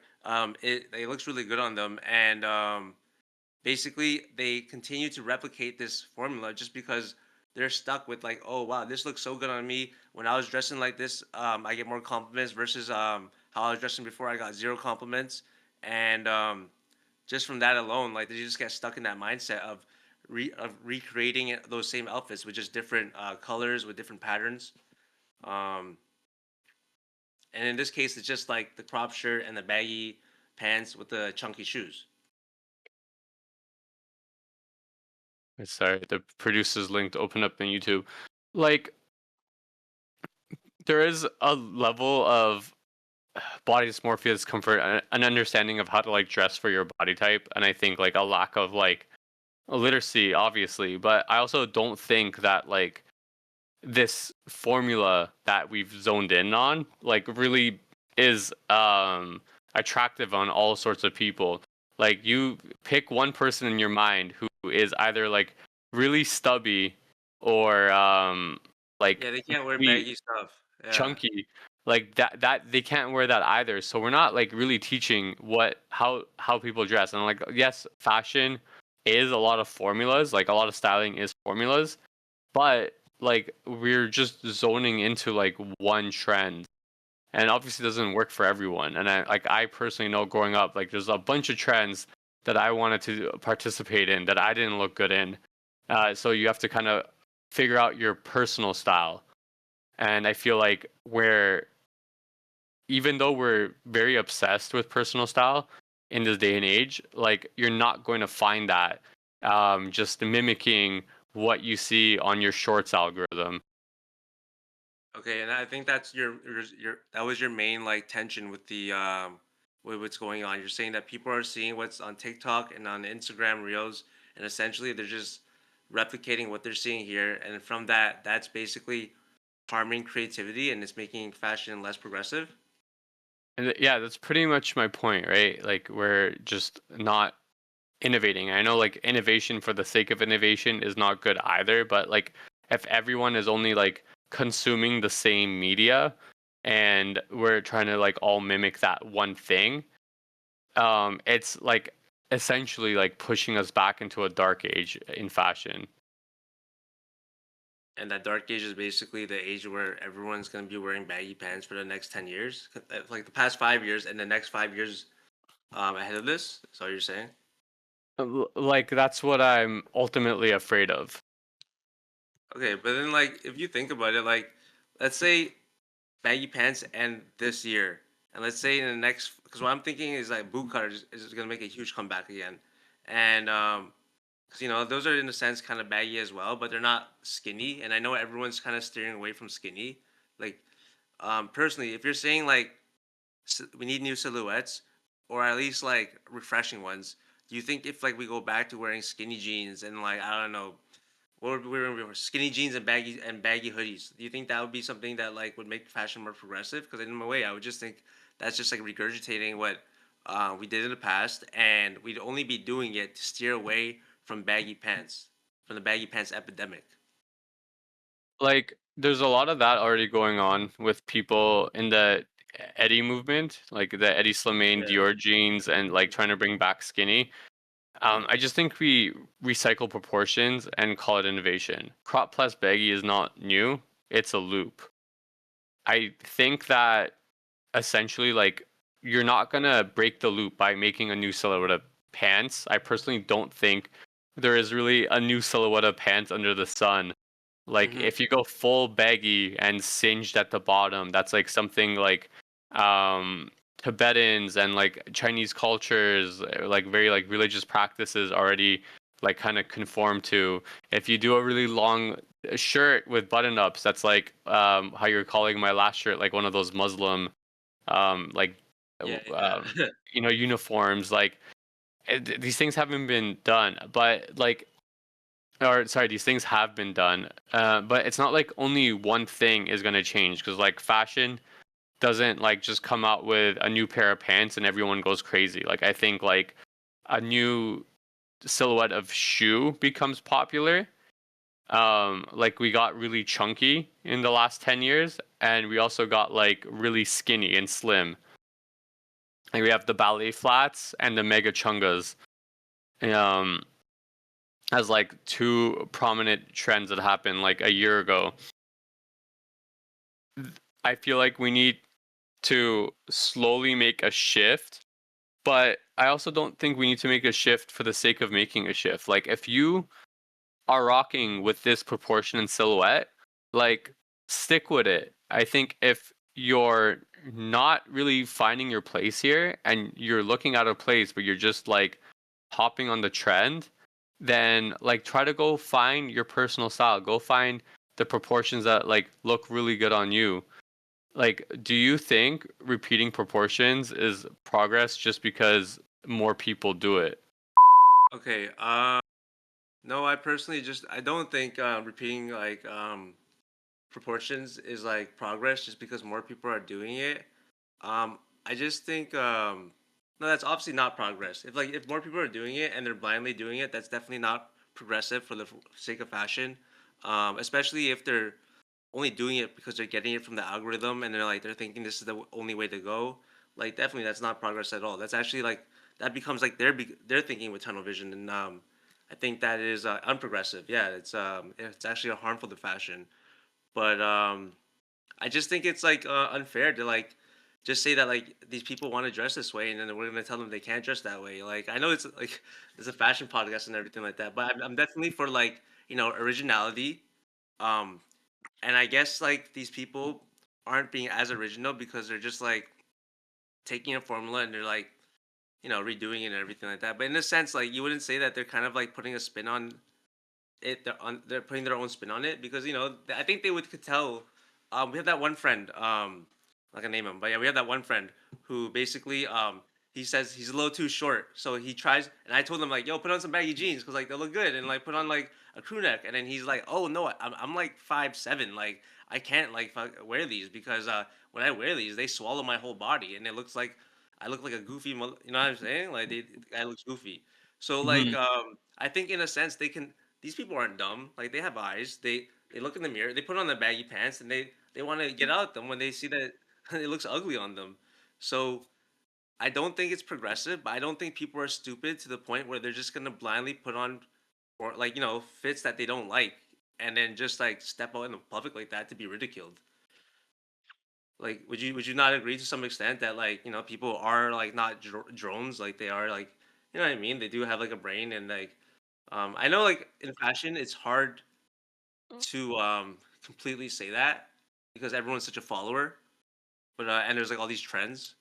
It looks really good on them, and basically they continue to replicate this formula just because they're stuck with like, oh wow, this looks so good on me. When I was dressing like this, I get more compliments versus how I was dressing before. I got zero compliments, and just from that alone, like they just get stuck in that mindset of recreating those same outfits with just different colors with different patterns. Um, and in this case, it's just like the crop shirt and the baggy pants with the chunky shoes. Sorry, the producer's link to open up in YouTube. Like there is a level of body dysmorphia is comfort, an understanding of how to like dress for your body type, and I think like a lack of like literacy, obviously. But I also don't think that like this formula that we've zoned in on like really is attractive on all sorts of people. Like you pick one person in your mind who is either like really stubby or like Yeah, they can't wear really baggy stuff. Yeah. chunky, like that they can't wear that either. So we're not like really teaching what how people dress. And like yes, fashion is a lot of formulas, like a lot of styling is formulas, but like we're just zoning into like one trend, and obviously it doesn't work for everyone. And I personally know growing up, like there's a bunch of trends that I wanted to participate in that I didn't look good in. So you have to kind of figure out your personal style. And I feel like we're even though we're very obsessed with personal style in this day and age, like you're not going to find that just mimicking what you see on your shorts algorithm. Okay, and I think that's your that was your main like tension with the with what's going on. You're saying that people are seeing what's on TikTok and on Instagram Reels, and essentially they're just replicating what they're seeing here, and from that, that's basically harming creativity and it's making fashion less progressive. And yeah, that's pretty much my point, right? Like we're just not innovating. I know like innovation for the sake of innovation is not good either, but like if everyone is only like consuming the same media and we're trying to like all mimic that one thing, it's like essentially like pushing us back into a dark age in fashion. And that dark age is basically the age where everyone's gonna be wearing baggy pants for the next 10 years, like the past 5 years and the next 5 years ahead of this. Is that what you're saying? Like that's what I'm ultimately afraid of. Okay, but then like if you think about it, like let's say baggy pants end this year, and let's say in the next, because what I'm thinking is like boot cutters is gonna make a huge comeback again, and because those are in a sense kind of baggy as well, but they're not skinny, and I know everyone's kind of steering away from skinny. Like personally, if you're saying like we need new silhouettes, or at least like refreshing ones, do you think if like we go back to wearing skinny jeans and like I don't know what we were skinny jeans and baggy hoodies. Do you think that would be something that like would make fashion more progressive? Because in a way, I would just think that's just like regurgitating what we did in the past, and we'd only be doing it to steer away from baggy pants, from the baggy pants epidemic. Like, there's a lot of that already going on with people in the Eddie movement, like the Eddie Slimane Yeah. Dior jeans, and like trying to bring back skinny. I just think we recycle proportions and call it innovation. Crop plus baggy is not new; it's a loop. I think that essentially, like, you're not gonna break the loop by making a new silhouette of pants. I personally don't think there is really a new silhouette of pants under the sun. Like, Mm-hmm. if you go full baggy and singed at the bottom, that's like something like um Tibetans and like Chinese cultures, like very like religious practices already like kind of conform to. If you do a really long shirt with button ups, that's like how you're calling my last shirt, like one of those Muslim like Yeah, yeah. uniforms. Like these things haven't been done, but like or sorry, these things have been done, but it's not like only one thing is going to change, because like fashion doesn't like just come out with a new pair of pants and everyone goes crazy. Like I think like a new silhouette of shoe becomes popular. Like we got really chunky in the last 10 years, and we also got like really skinny and slim. Like we have the ballet flats and the mega chungas. Um, as like two prominent trends that happened like a year ago. I feel like we need to slowly make a shift, but I also don't think we need to make a shift for the sake of making a shift. Like if you are rocking with this proportion and silhouette, like stick with it. I think if you're not really finding your place here and you're looking out of place, but you're just like hopping on the trend, then like try to go find your personal style. Go find the proportions that like look really good on you. Like, do you think repeating proportions is progress just because more people do it? Okay. No, I personally just I don't think repeating like proportions is like progress just because more people are doing it. I just think no, that's obviously not progress. If more people are doing it and they're blindly doing it, that's definitely not progressive for the sake of fashion. Especially if they're only doing it because they're getting it from the algorithm and they're thinking this is the only way to go. Like definitely that's not progress at all. That's actually like that becomes like they're thinking with tunnel vision, and I think that is unprogressive. Yeah, it's actually harmful to fashion. But I just think it's like unfair to like just say that like these people want to dress this way, and then we're gonna tell them they can't dress that way. Like I know it's like it's a fashion podcast and everything like that, but I'm definitely for like originality. Um, and I guess like these people aren't being as original because they're just like taking a formula and they're like redoing it and everything like that. But in a sense, like you wouldn't say that they're kind of like putting a spin on it. They're putting their own spin on it because I think they would could tell. We have that one friend. I can name him, but yeah, we have that one friend who basically he says he's a little too short, so he tries. And I told him like, yo, put on some baggy jeans because like they look good, and like put on like a crew neck. And then he's like, oh no, I'm like 5'7", like I can't like wear these because when I wear these, they swallow my whole body, and it looks like I look like a goofy. You know what I'm saying? Like the guy looks goofy. So like Mhm. I think in a sense they can these people aren't dumb. Like they have eyes. They look in the mirror. They put on their baggy pants, and they want to get out them when they see that it looks ugly on them. So I don't think it's progressive, but I don't think people are stupid to the point where they're just gonna blindly put on or like fits that they don't like, and then just like step out in the public like that to be ridiculed. Like, would you not agree to some extent that like people are like not drones, like they are like what I mean? They do have like a brain and like I know like in fashion it's hard to completely say that because everyone's such a follower. But and there's like all these trends.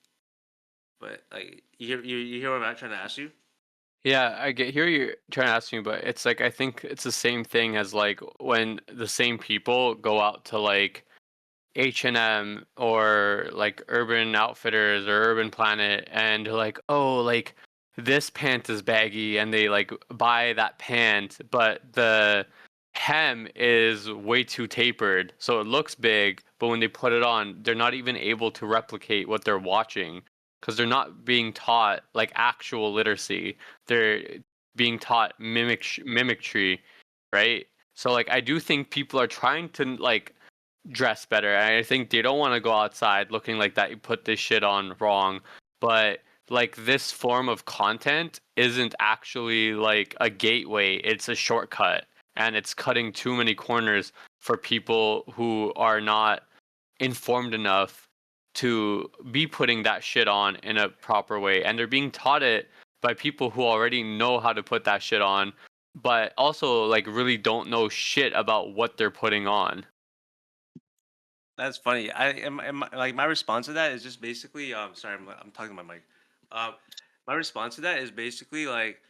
But like you hear what I'm trying to ask you? Yeah, I get here you're trying to ask me, but it's like I think it's the same thing as like when the same people go out to like H&M or like Urban Outfitters or Urban Planet and they're like, "Oh, like this pant is baggy," and they like buy that pant, but the hem is way too tapered, so it looks big, but when they put it on, they're not even able to replicate what they're watching because they're not being taught like actual literacy. They're being taught mimicry, right? So like I do think people are trying to like dress better. I think they don't want to go outside looking like that. You put this shit on wrong, but like this form of content isn't actually like a gateway. It's a shortcut, and it's cutting too many corners for people who are not informed enough to be putting that shit on in a proper way, and they're being taught it by people who already know how to put that shit on, but also like really don't know shit about what they're putting on. That's funny. I am like my response to that is just basically sorry I'm talking to my mic. Um my response to that is basically like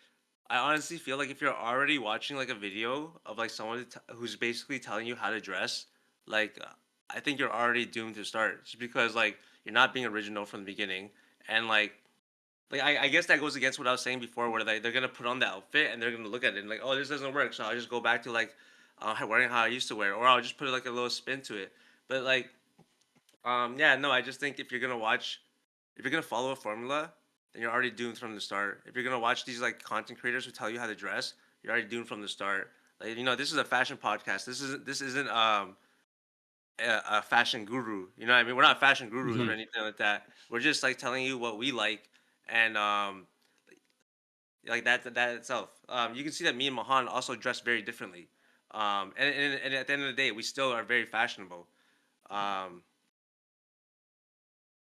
I honestly feel like if you're already watching like a video of like someone who's basically telling you how to dress, like I think you're already doomed to start just because like you're not being original from the beginning and like I guess that goes against what I was saying before where they're gonna put on the outfit and they're gonna look at it and like, oh, this doesn't work, so I'll just go back to like wearing how I used to wear, or I'll just put like a little spin to it. But like yeah, no, I just think if you're gonna follow a formula, then you're already doomed from the start. If you're gonna watch these like content creators who tell you how to dress, you're already doomed from the start. Like this is a fashion podcast. This isn't a fashion guru. You know what I mean? We're not fashion gurus or Mhm. anything like that. We're just like telling you what we like and like that itself. You can see that me and Mahan also dress very differently. And at the end of the day, we still are very fashionable. Um,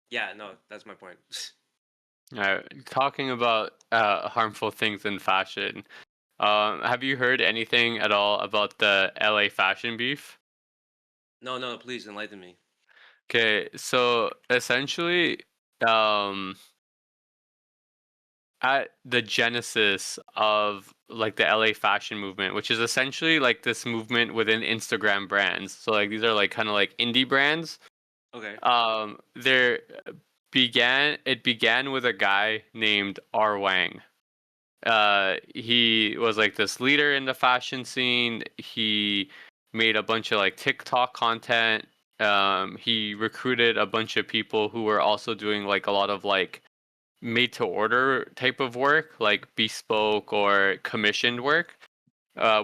yeah, no, that's my point. Talking about harmful things in fashion. Have you heard anything at all about the LA fashion beef? No, no, please enlighten me. Okay, so essentially, um, at the genesis of like the LA fashion movement, which is essentially like this movement within Instagram brands. So like these are like kind of like indie brands. Okay. There began with a guy named Rwang. He was like this leader in the fashion scene. He made a bunch of like TikTok content. He recruited a bunch of people who were also doing like a lot of like made to order type of work, like bespoke or commissioned work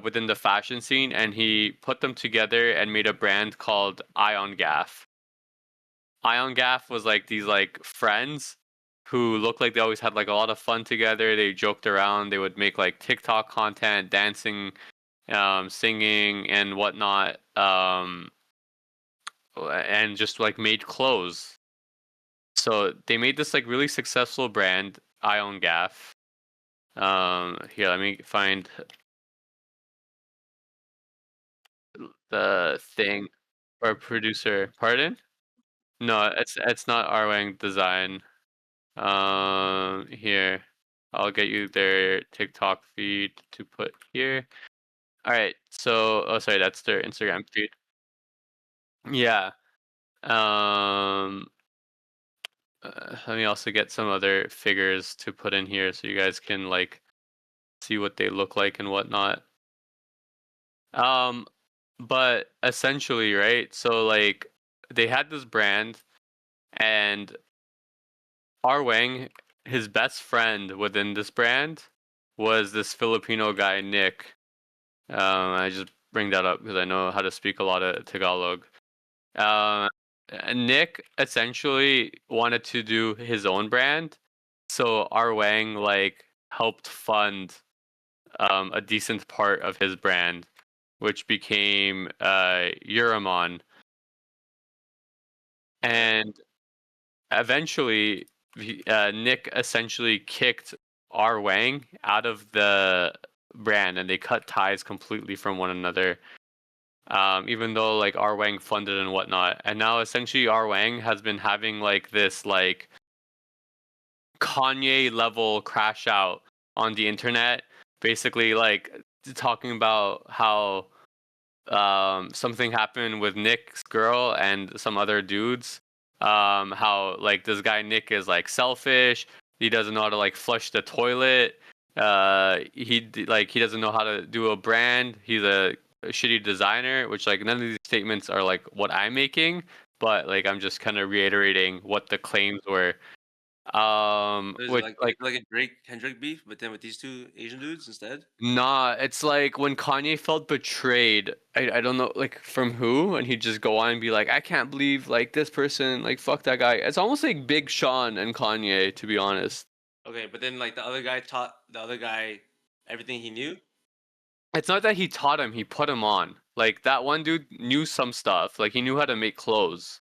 within the fashion scene, and he put them together and made a brand called IONGAF. IONGAF was like these like friends who looked like they always had like a lot of fun together. They joked around. They would make like TikTok content, dancing, singing, and whatnot, and just like made clothes. So they made this like really successful brand, IONGAF. Here, let me find the thing or producer. Pardon? No, it's not Arwang Design. Here, I'll get you their TikTok feed to put here. All right. So, oh, sorry, that's their Instagram feed. Yeah. Um, Let me also get some other figures to put in here so you guys can like see what they look like and whatnot. Um, but essentially, right? So like they had this brand and Arwang, his best friend within this brand was this Filipino guy, Nick. I just bring that up because I know how to speak a lot of Tagalog. Um, Nick essentially wanted to do his own brand, so Arwang like helped fund a decent part of his brand, which became Euramon, Okay. and eventually Nick essentially kicked Arwang out of the brand, and they cut ties completely from one another. even though like Rwang funded and whatnot. And now essentially Rwang has been having like this like Kanye level crash out on the internet, basically like talking about how something happened with Nick's girl and some other dudes. How like this guy Nick is like selfish. He doesn't know how to like flush the toilet. He doesn't know how to do a brand. He's a shitty designer, which like none of these statements are like what I'm making, but like I'm just kind of reiterating what the claims were. Is it Which like like a Drake Kendrick beef, but then with these two Asian dudes instead? nah, it's like when Kanye felt betrayed. I don't know like from who, and he'd just go on and be like, I can't believe like this person, like fuck that guy. It's almost like Big Sean and Kanye, to be honest. Okay, but then like the other guy taught the other guy everything he knew. It's not that he taught him, he put him on. Like that one dude knew some stuff. Like he knew how to make clothes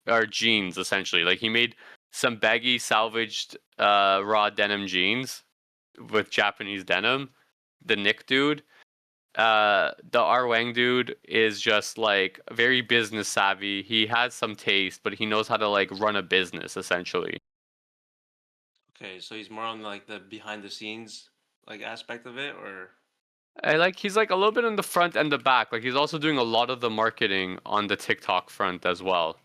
or jeans essentially. Like he made some baggy salvaged raw denim jeans with Japanese denim. The Nick dude. The Wang dude is just like very business savvy. He has some taste, but he knows how to like run a business essentially. Okay, so he's more on like the behind the scenes like aspect of it, or I like he's like a little bit in the front and the back. Like he's also doing a lot of the marketing on the TikTok front as well.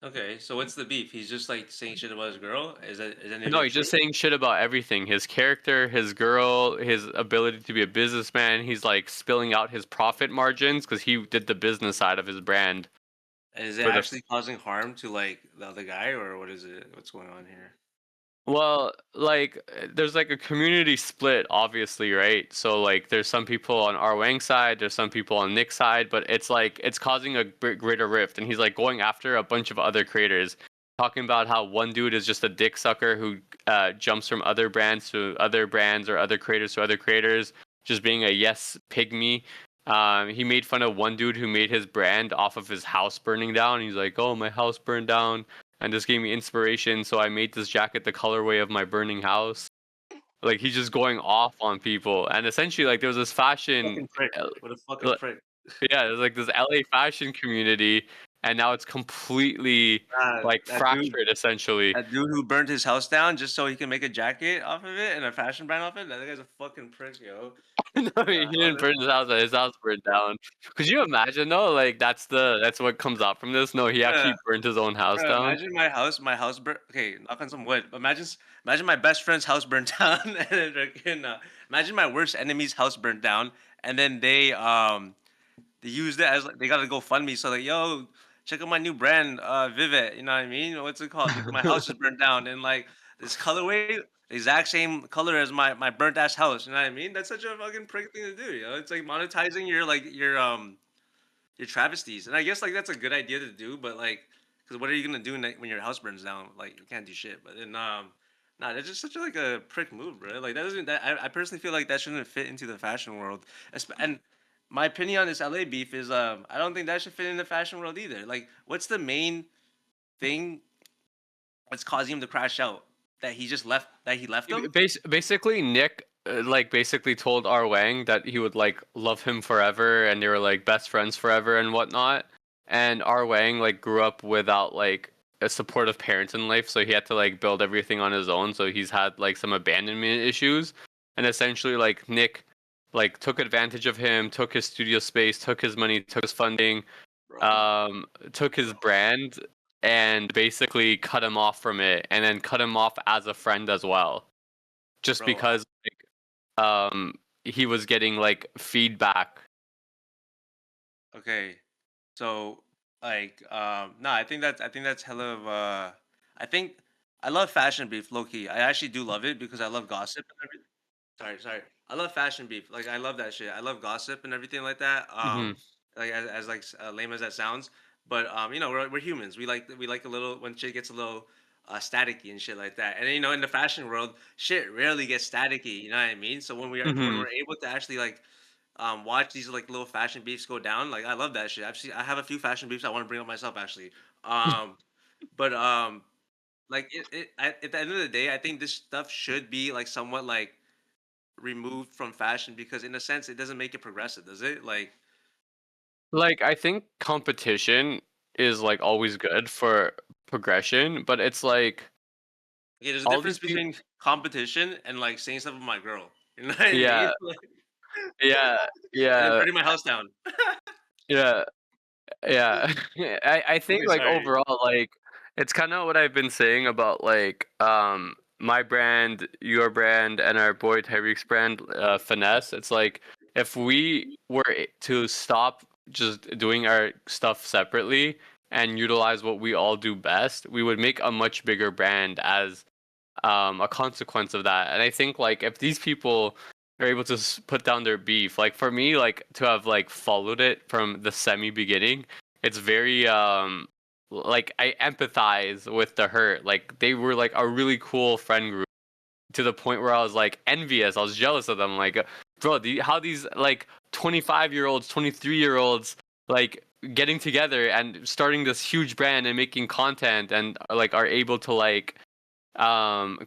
okay. So what's the beef? He's just like saying shit about his girl. Is any of No, it he's true? just saying shit about everything. His character, his girl, his ability to be a businessman. He's like spilling out his profit margins because he did the business side of his brand And is it for the actually causing harm to like the other guy, or what is it? What's going on here? Well, like there's like a community split, obviously, right? So like there's some people on Wang side, there's some people on Nick's side, but it's like it's causing a greater rift, and he's like going after a bunch of other creators, talking about how one dude is just a dick sucker who jumps from other brands to other brands or other creators to other creators, just being a yes pygmy. He made fun of one dude who made his brand off of his house burning down. He's like, "Oh, my house burned down." And this gave me inspiration, so I made this jacket the colorway of my burning house. Like he's just going off on people, and essentially, like there was this fashion, Fucking prick. uh, What a fucking prick. yeah, there's like this LA fashion community, and now it's completely like That dude, fractured, essentially. that dude who burned his house down just so he can make a jacket off of it and a fashion brand off it. That guy's a fucking prick, yo. No, What he the hell? didn't burn his house burned down. Could you imagine though? Like that's what comes out from this. No, he Yeah. actually burnt his own house Bro, down. imagine my house burnt. Okay, knock on some wood. But imagine my best friend's house burnt down, and then freaking, imagine my worst enemy's house burnt down, and then they used it as like they got to go fund me. So like, yo, check out my new brand, Vivet. You know what I mean? What's it called? Because my house is burnt down, and like this colorway, the exact same color as my burnt ass house. You know what I mean? That's such a fucking prick thing to do. You know, it's like monetizing your travesties, and I guess like that's a good idea to do, but like, because what are you gonna do when your house burns down? Like you can't do shit. But then nah, that's just such a, like a prick move, bro. Like that doesn't that I personally feel like that shouldn't fit into the fashion world. And my opinion on this LA beef is I don't think that should fit in the fashion world either. Like, what's the main thing that's causing him to crash out? That he just left. That he left them. Basically, Nick like basically told Wang that he would like love him forever, and they were like best friends forever and whatnot. And Wang like grew up without like a supportive parent in life, so he had to like build everything on his own. So he's had like some abandonment issues, and essentially like Nick like took advantage of him, took his studio space, took his money, took his funding, Bro, took his brand, and basically cut him off from it, and then cut him off as a friend as well, just bro. because he was getting like feedback. Okay, so like no, I think that's hella of I think I love fashion beef, low key. I actually do love it because I love gossip and everything. Sorry. I love fashion beef. Like I love that shit. I love gossip and everything like that. Hmm. Like as like lame as that sounds, but you know, we're humans. We like a little when shit gets a little staticky and shit like that. And you know, in the fashion world, shit rarely gets staticky. You know what I mean? So when Hmm. we're able to actually like watch these like little fashion beefs go down, like I love that shit. I have a few fashion beefs I want to bring up myself actually. Um, but like at the end of the day, I think this stuff should be like somewhat like removed from fashion because in a sense it doesn't make it progressive, does it? Like Like, I think competition is like always good for progression, but it's like Okay, there's a all difference these people. between competition and like saying stuff with my girl. You know what I mean? Yeah, yeah, And then yeah, burning my house down. yeah. Yeah. I think Okay, like sorry. overall like it's kind of what I've been saying about like my brand, your brand and our boy Tyreek's brand Finesse. It's like if we were to stop just doing our stuff separately and utilize what we all do best, we would make a much bigger brand as a consequence of that. And I think like if these people are able to put down their beef, like for me, like to have like followed it from the semi beginning, it's very like I empathize with the hurt. Like they were like a really cool friend group to the point where I was like envious. I was jealous of them. Like, bro, how these like 25-year-olds, 23-year-olds like getting together and starting this huge brand and making content and like are able to like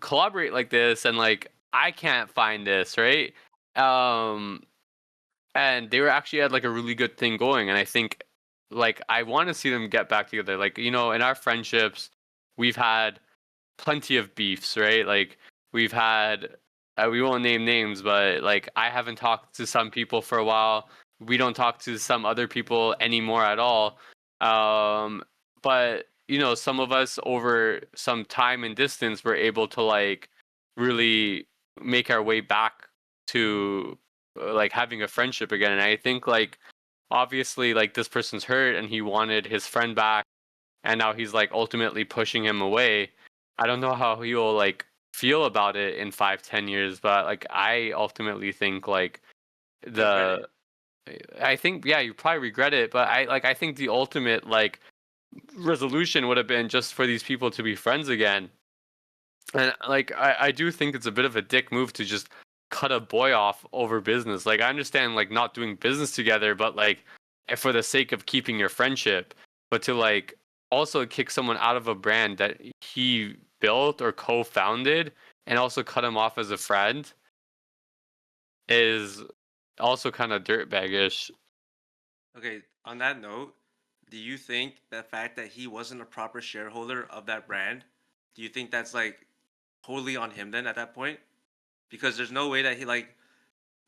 collaborate like this and like I can't find this, right? um and they were actually had like a really good thing going, and I think like I want to see them get back together. Like, you know, in our friendships we've had plenty of beefs, right? Like we've had we won't name names, but like I haven't talked to some people for a while. We don't talk to some other people anymore at all. Um, but you know, some of us over some time and distance were able to like really make our way back to like having a friendship again. And I think like obviously like this person's hurt and he wanted his friend back and now he's like ultimately pushing him away. I don't know how he'll like feel about it in 5-10 years, but like I ultimately think like Regret it. the I think yeah, you probably regret it, but I think the ultimate like resolution would have been just for these people to be friends again. And like I do think it's a bit of a dick move to just cut a boy off over business. Like I understand like not doing business together, but like for the sake of keeping your friendship, but to like also kick someone out of a brand that he built or co-founded and also cut him off as a friend is also kind of dirtbaggish. Okay, on that note, do you think the fact that he wasn't a proper shareholder of that brand, do you think that's like totally on him then at that point? Because there's no way that he like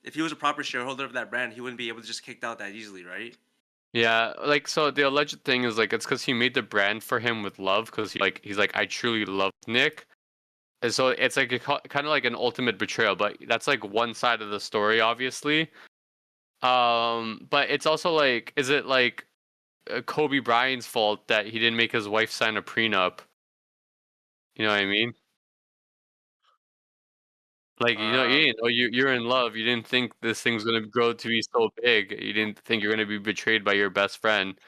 if he was a proper shareholder of that brand, he wouldn't be able to just kicked out that easily, right? Yeah, like so the alleged thing is like it's because he made the brand for him with love because he's like I truly love Nick. And so it's like kind of like an ultimate betrayal, but that's like one side of the story, obviously. But it's also like, is it like Kobe Bryant's fault that he didn't make his wife sign a prenup? You know what I mean? Like, you know, Um, you're in love. You didn't think this thing's gonna grow to be so big. You didn't think you're gonna be betrayed by your best friend.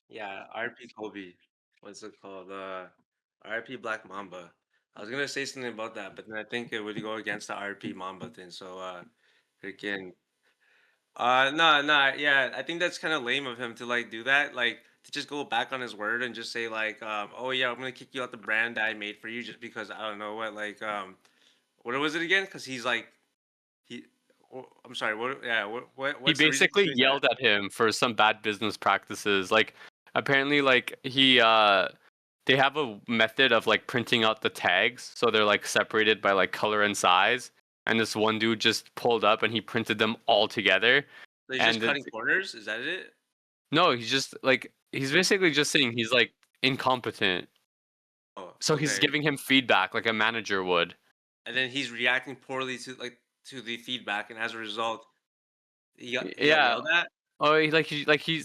yeah, RP Kobe. What's it called? RP Black Mamba. I was gonna say something about that, but then I think it would go against the RP Mamba thing. So freaking no, no, yeah, I think that's kind of lame of him to like do that, like to just go back on his word and just say like, oh yeah, I'm gonna kick you out the brand that I made for you just because I don't know what like what was it again? Because he's like he, I'm sorry, what? Yeah, He what's the reason he's basically doing that? yelled at him for some bad business practices. Like apparently like he they have a method of like printing out the tags so they're like separated by like color and size. And this one dude just pulled up and he printed them all together. So he's just And cutting it's corners. Is that it? no, he's just like he's basically just saying he's like incompetent. Oh, So he's okay. giving him feedback like a manager would. And then he's reacting poorly to like to the feedback, and as a result, he got Yeah. yelled at. Oh, he's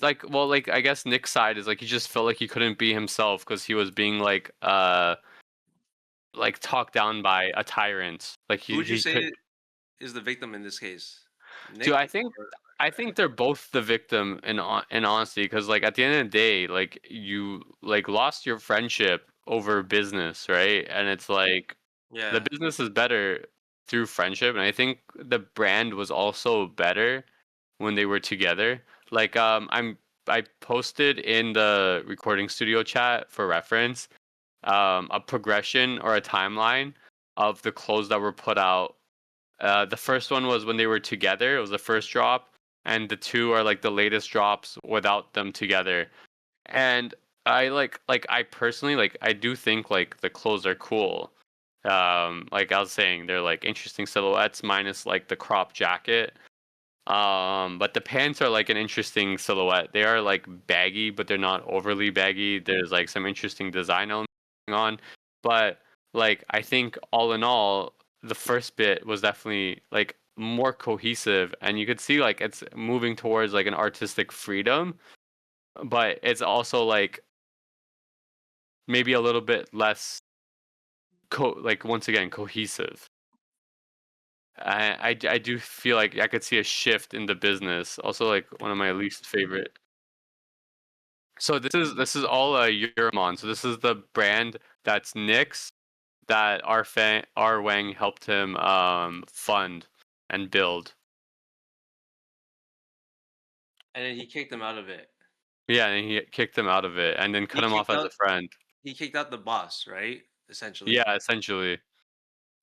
like well like I guess Nick's side is like he just felt like he couldn't be himself because he was being like talked down by a tyrant. Like Who would you he could. say is the victim in this case? Dude, Nick or I think they're both the victim in honesty because like at the end of the day, like you like lost your friendship over business, right? And it's like the yeah. business is better through friendship, and I think the brand was also better when they were together. Like I posted in the recording studio chat for reference a progression or a timeline of the clothes that were put out. The first one was when they were together. It was the first drop. and the two are like the latest drops without them together. And I personally like I do think like the clothes are cool. Like I was saying, they're like interesting silhouettes minus like the crop jacket. But the pants are like an interesting silhouette. They are like baggy, but they're not overly baggy. There's like some interesting design elements going on. But like I think all in all, the first bit was definitely like more cohesive, and you could see like it's moving towards like an artistic freedom, but it's also like maybe a little bit less like once again cohesive. I do feel like I could see a shift in the business. Also, like one of my least favorite. So this is all Euromon. So this is the brand that's Nick's that our Wang helped him fund and build. And then he kicked him out of it. Yeah, and he kicked him out of it and then He cut him off kicked as out a friend. he kicked out the boss, right? Essentially. Yeah, essentially.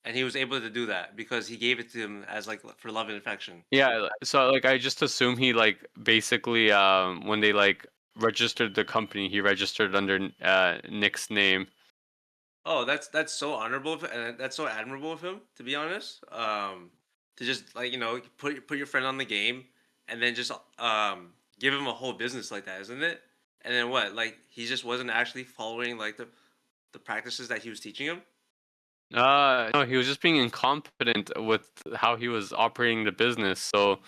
And he was able to do that because he gave it to him as like for love and affection. Yeah, so like I just assume he like basically when they like registered the company, he registered under Nick's name. Oh, that's so honorable and that's so admirable of him, to be honest. To just like put your friend on the game, and then just give him a whole business like that, isn't it? And then what? Like he just wasn't actually following like the practices that he was teaching him. No, he was just being incompetent with how he was operating the business. So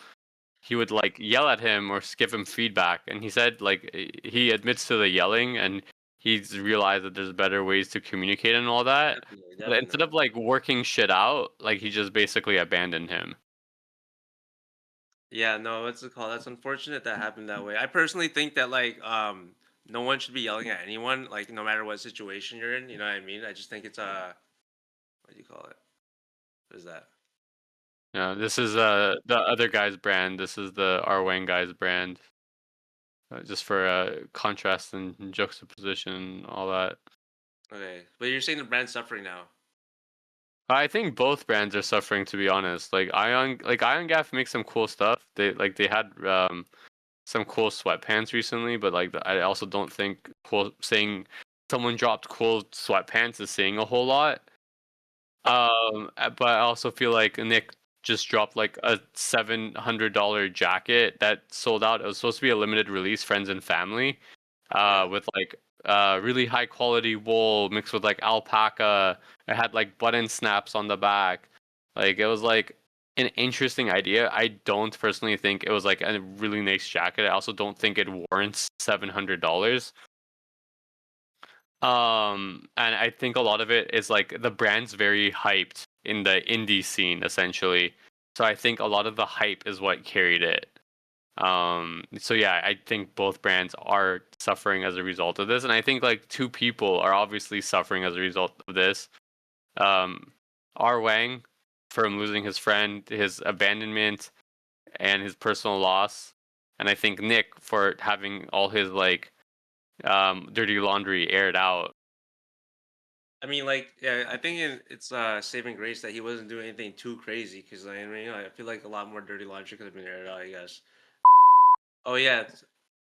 he would like yell at him or give him feedback, and he said like he admits to the yelling, and he's realized that there's better ways to communicate and all that. Definitely, But instead definitely. of like working shit out, like he just basically abandoned him. Yeah, no, what's it called? That's unfortunate that happened that way. I personally think that like no one should be yelling at anyone, like no matter what situation you're in. You know what I mean? I just think it's what do you call it? What is that? Yeah, this is the other guy's brand. This is the Arwang guy's brand. Just for contrast and juxtaposition and all that. Okay, but you're saying the brand's suffering now. I think both brands are suffering, to be honest. Like IONGAF makes some cool stuff. They had some cool sweatpants recently, but like I also don't think saying someone dropped cool sweatpants is saying a whole lot. But I also feel like Nick just dropped like a $700 jacket that sold out. It was supposed to be a limited release, friends and family, Yeah. with like really high quality wool mixed with like alpaca. It had like button snaps on the back. Like it was like an interesting idea. I don't personally think it was like a really nice jacket. I also don't think it warrants $700. And I think a lot of it is like the brand's very hyped in the indie scene essentially. So I think a lot of the hype is what carried it. So yeah, I think both brands are suffering as a result of this, and I think like two people are obviously suffering as a result of this. Um, R. Wang from losing his friend, his abandonment, and his personal loss, and I think Nick for having all his like dirty laundry aired out. I mean, like, yeah, I think it's saving grace that he wasn't doing anything too crazy because I mean, I feel like a lot more dirty laundry could have been aired out. I guess. Oh yeah.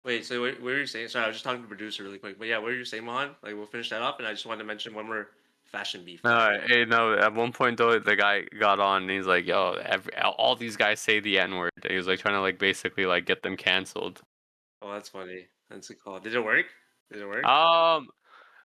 Wait. So what were you saying? Sorry, I was just talking to the producer really quick. But yeah, what were you saying, Mohan? Like, we'll finish that up, and I just wanted to mention one more fashion beef real quick. Hey, no. At one point though, the guy got on and he's like, "Yo, all these guys say the N word." He was like trying to like basically like get them canceled. Oh, that's funny. That's a call. Did it work? Did it work? Um,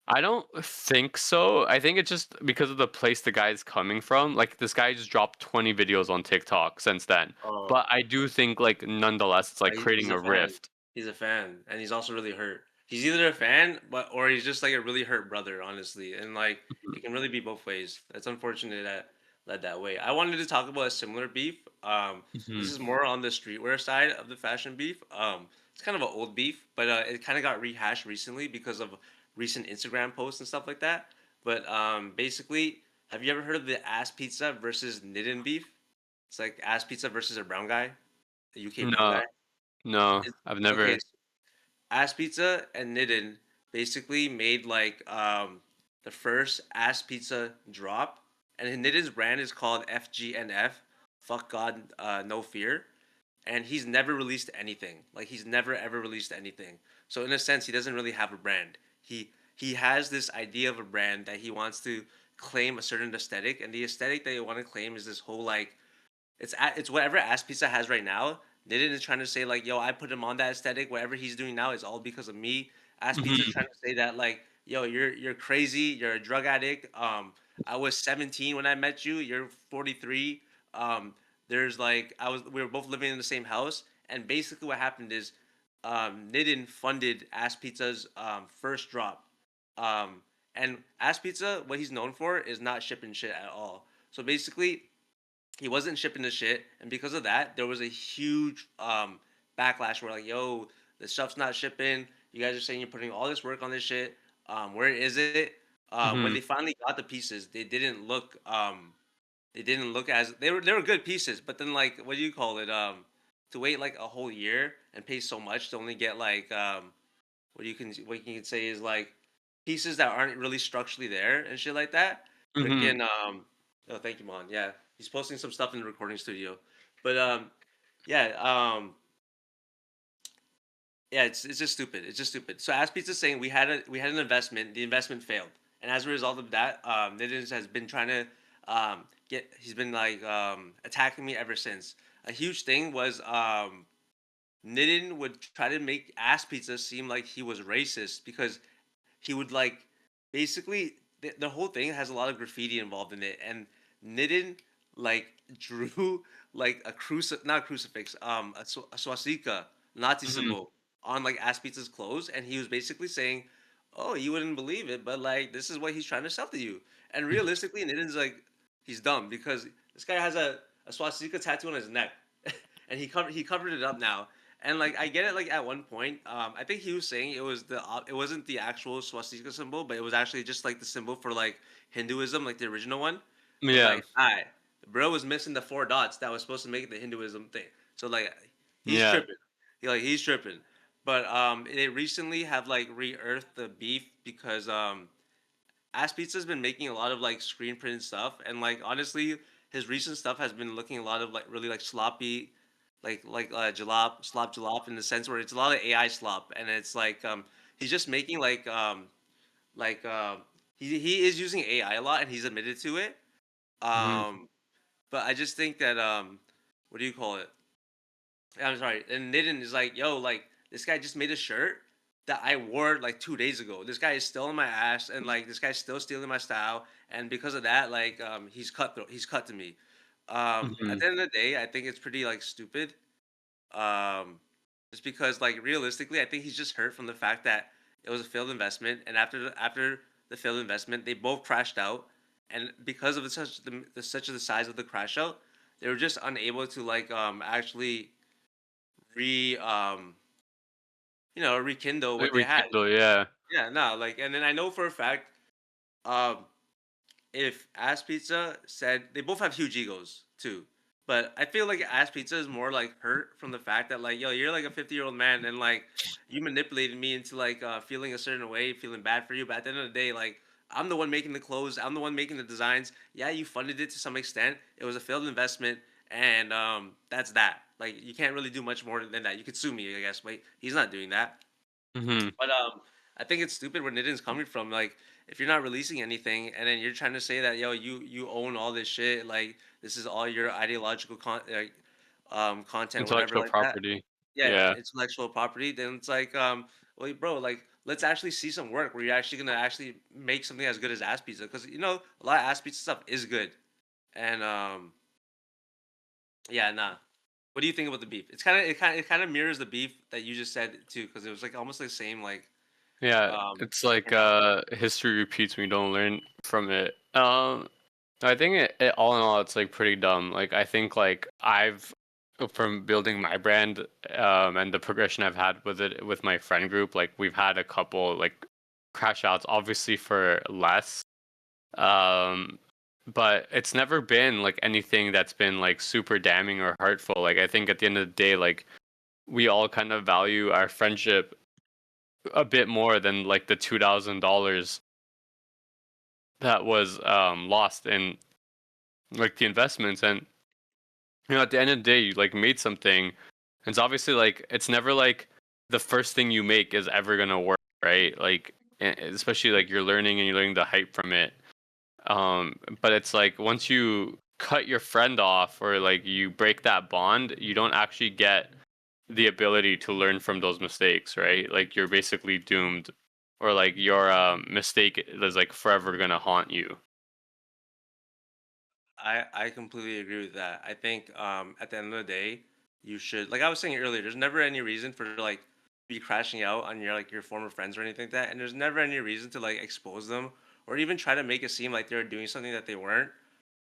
I don't think so. I think it's just because of the place the guy's coming from. Like this guy just dropped 20 videos on TikTok since then. Oh. But I do think like nonetheless it's like He's creating a a fan. rift. He's a fan, and he's also really hurt. He's either a fan, or he's just like a really hurt brother, honestly. And like it can really be both ways. It's unfortunate that led that way. I wanted to talk about a similar beef. This Mhm. is more on the streetwear side of the fashion beef. It's kind of an old beef, but it kind of got rehashed recently because of recent Instagram posts and stuff like that. But basically, have you ever heard of the Ass Pizza versus Knitted beef? It's like Ass Pizza versus a brown guy, a UK brown No, guy. no, It's, I've okay, never. so Ass Pizza and Knitted basically made like the first Ass Pizza drop, and Knitted's brand is called FGNF. Fuck God, no fear. and he's never released anything. Like he's never ever released anything. So in a sense, he doesn't really have a brand. He has this idea of a brand that he wants to claim a certain aesthetic, and the aesthetic that you want to claim is this whole like it's whatever AssPizza has right now. Nidin is trying to say like, yo, I put him on that aesthetic. Whatever he's doing now is all because of me. AssPizza is trying to say that like, yo, you're crazy. You're a drug addict. I was 17 when I met you. You're 43. There's like we were both living in the same house, and basically what happened is, Nidin funded AssPizza's first drop. Um, and AssPizza, what he's known for is not shipping shit at all. So basically, he wasn't shipping the shit, and because of that, there was a huge backlash. Where like, yo, the stuff's not shipping. You guys are saying you're putting all this work on this shit. Where is it? When Mm-hmm. they finally got the pieces, they didn't look as they were good pieces, but then like what do you call it? To wait like a whole year and pay so much to only get like what you can say is like pieces that aren't really structurally there and shit like that. Mm-hmm. Freaking oh thank you, Mon. Yeah, he's posting some stuff in the recording studio, but yeah yeah it's just stupid. It's just stupid. So as Pizza's saying, we had an investment. The investment failed, and as a result of that, Nidens has been trying to get. He's been like attacking me ever since. A huge thing was Nidin would try to make Ass Pizza seem like he was racist because he would like basically the whole thing has a lot of graffiti involved in it, and Nidin like drew like a not a crucifix, a swastika Nazi Mm-hmm. symbol on like Aspizza's clothes, and he was basically saying, "Oh, you wouldn't believe it, but like this is what he's trying to sell to you." And realistically, Nidin's like he's dumb because this guy has a swastika tattoo on his neck, and he covered it up now. And like I get it, like at one point, I think he was saying it wasn't the actual swastika symbol, but it was actually just like the symbol for like Hinduism, like the original one. But Yeah. like, bro was missing the four dots that was supposed to make it the Hinduism thing. So like, he's Yeah. tripping. He's tripping. But they recently have like re-earthed the beef because Ass Pizza's been making a lot of like screen printed stuff, and like honestly, his recent stuff has been looking a lot of like really like sloppy, jalop, slop jalop in the sense where it's a lot of AI slop, and it's like he's just making like he is using AI a lot, and he's admitted to it. Mm-hmm. But I just think that what do you call it? I'm sorry. And Nidin is like, yo, like this guy just made a shirt that I wore like 2 days ago. This guy is still in my ass, and like this guy's still stealing my style. And because of that, like he's cut to me. At Mm-hmm. the end of the day, I think it's pretty like stupid. Um, just because like realistically, I think he's just hurt from the fact that it was a failed investment, and after the failed investment, they both crashed out. And because of such the size of the crash out, they were just unable to like actually re rekindle what they had. Rekindle. Yeah. Yeah, no, like, and then I know for a fact, um, if Ass Pizza said they both have huge egos too, but I feel like Ass Pizza is more like hurt from the fact that like, yo, you're like a 50-year-old man, and like you manipulated me into like feeling a certain way, feeling bad for you. But at the end of the day, like I'm the one making the clothes, I'm the one making the designs. Yeah, you funded it to some extent. It was a failed investment, and that's that. Like you can't really do much more than that. You could sue me, I guess. Wait, he's not doing that. Mm-hmm. But I think it's stupid where Nidin's coming from. Like, if you're not releasing anything, and then you're trying to say that yo, you own all this shit, like this is all your ideological content, whatever, Intellectual like that. property. Yeah, Yeah. intellectual property. Then it's like, well, bro, like let's actually see some work where you're actually gonna actually make something as good as Ass Pizza, because a lot of Ass Pizza stuff is good. And yeah, nah. What do you think about the beef? It kind of mirrors the beef that you just said too, because it was like almost the same like Yeah. um It's like turnout. history repeats when you don't learn from it. I think all in all, it's like pretty dumb. Like I think like I've from building my brand, and the progression I've had with it with my friend group, like we've had a couple like crash outs, obviously for less. Um, but it's never been like anything that's been like super damning or hurtful. Like I think at the end of the day, like we all kind of value our friendship a bit more than like the $2,000 that was lost in like the investments. And at the end of the day, you like made something It's obviously like it's never like the first thing you make is ever gonna work, right? Like especially like you're learning the hype from it. But it's like once you cut your friend off or like you break that bond, you don't actually get the ability to learn from those mistakes, right? Like you're basically doomed, or like your mistake is like forever gonna haunt you. I completely agree with that. I think at the end of the day, you should, like I was saying earlier, there's never any reason for like be crashing out on your like your former friends or anything like that, and there's never any reason to like expose them or even try to make it seem like they're doing something that they weren't.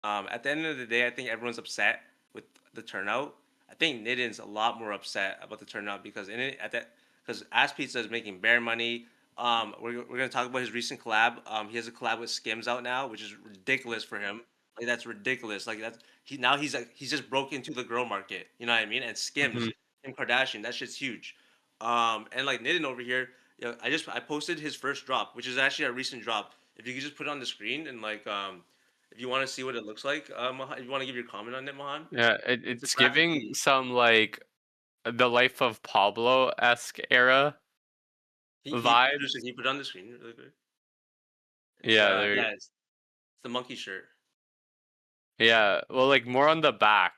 At the end of the day, I think everyone's upset with the turnout. I think Niden's a lot more upset about the turnout because in it at that because Ass Pizza is making bare money. We're gonna talk about his recent collab. He has a collab with Skims out now, which is ridiculous for him. Like that's ridiculous. Like that's he's like he's just broke into the girl market. You know what I mean? And Hmm. Skims and Kardashian, that shit's huge. And like Nidin over here, I posted his first drop, which is actually a recent drop. If you could just put it on the screen and like if you want to see what it looks like, Mahan, if you want to give your comment on it, Mahan, Yeah, it's a it's graphic giving tee. some like the life of Pablo esque era He producer, vibes. can you put it on the screen really quick? It's Yeah, there. yeah, it's the monkey shirt. Yeah, well, like more on the back,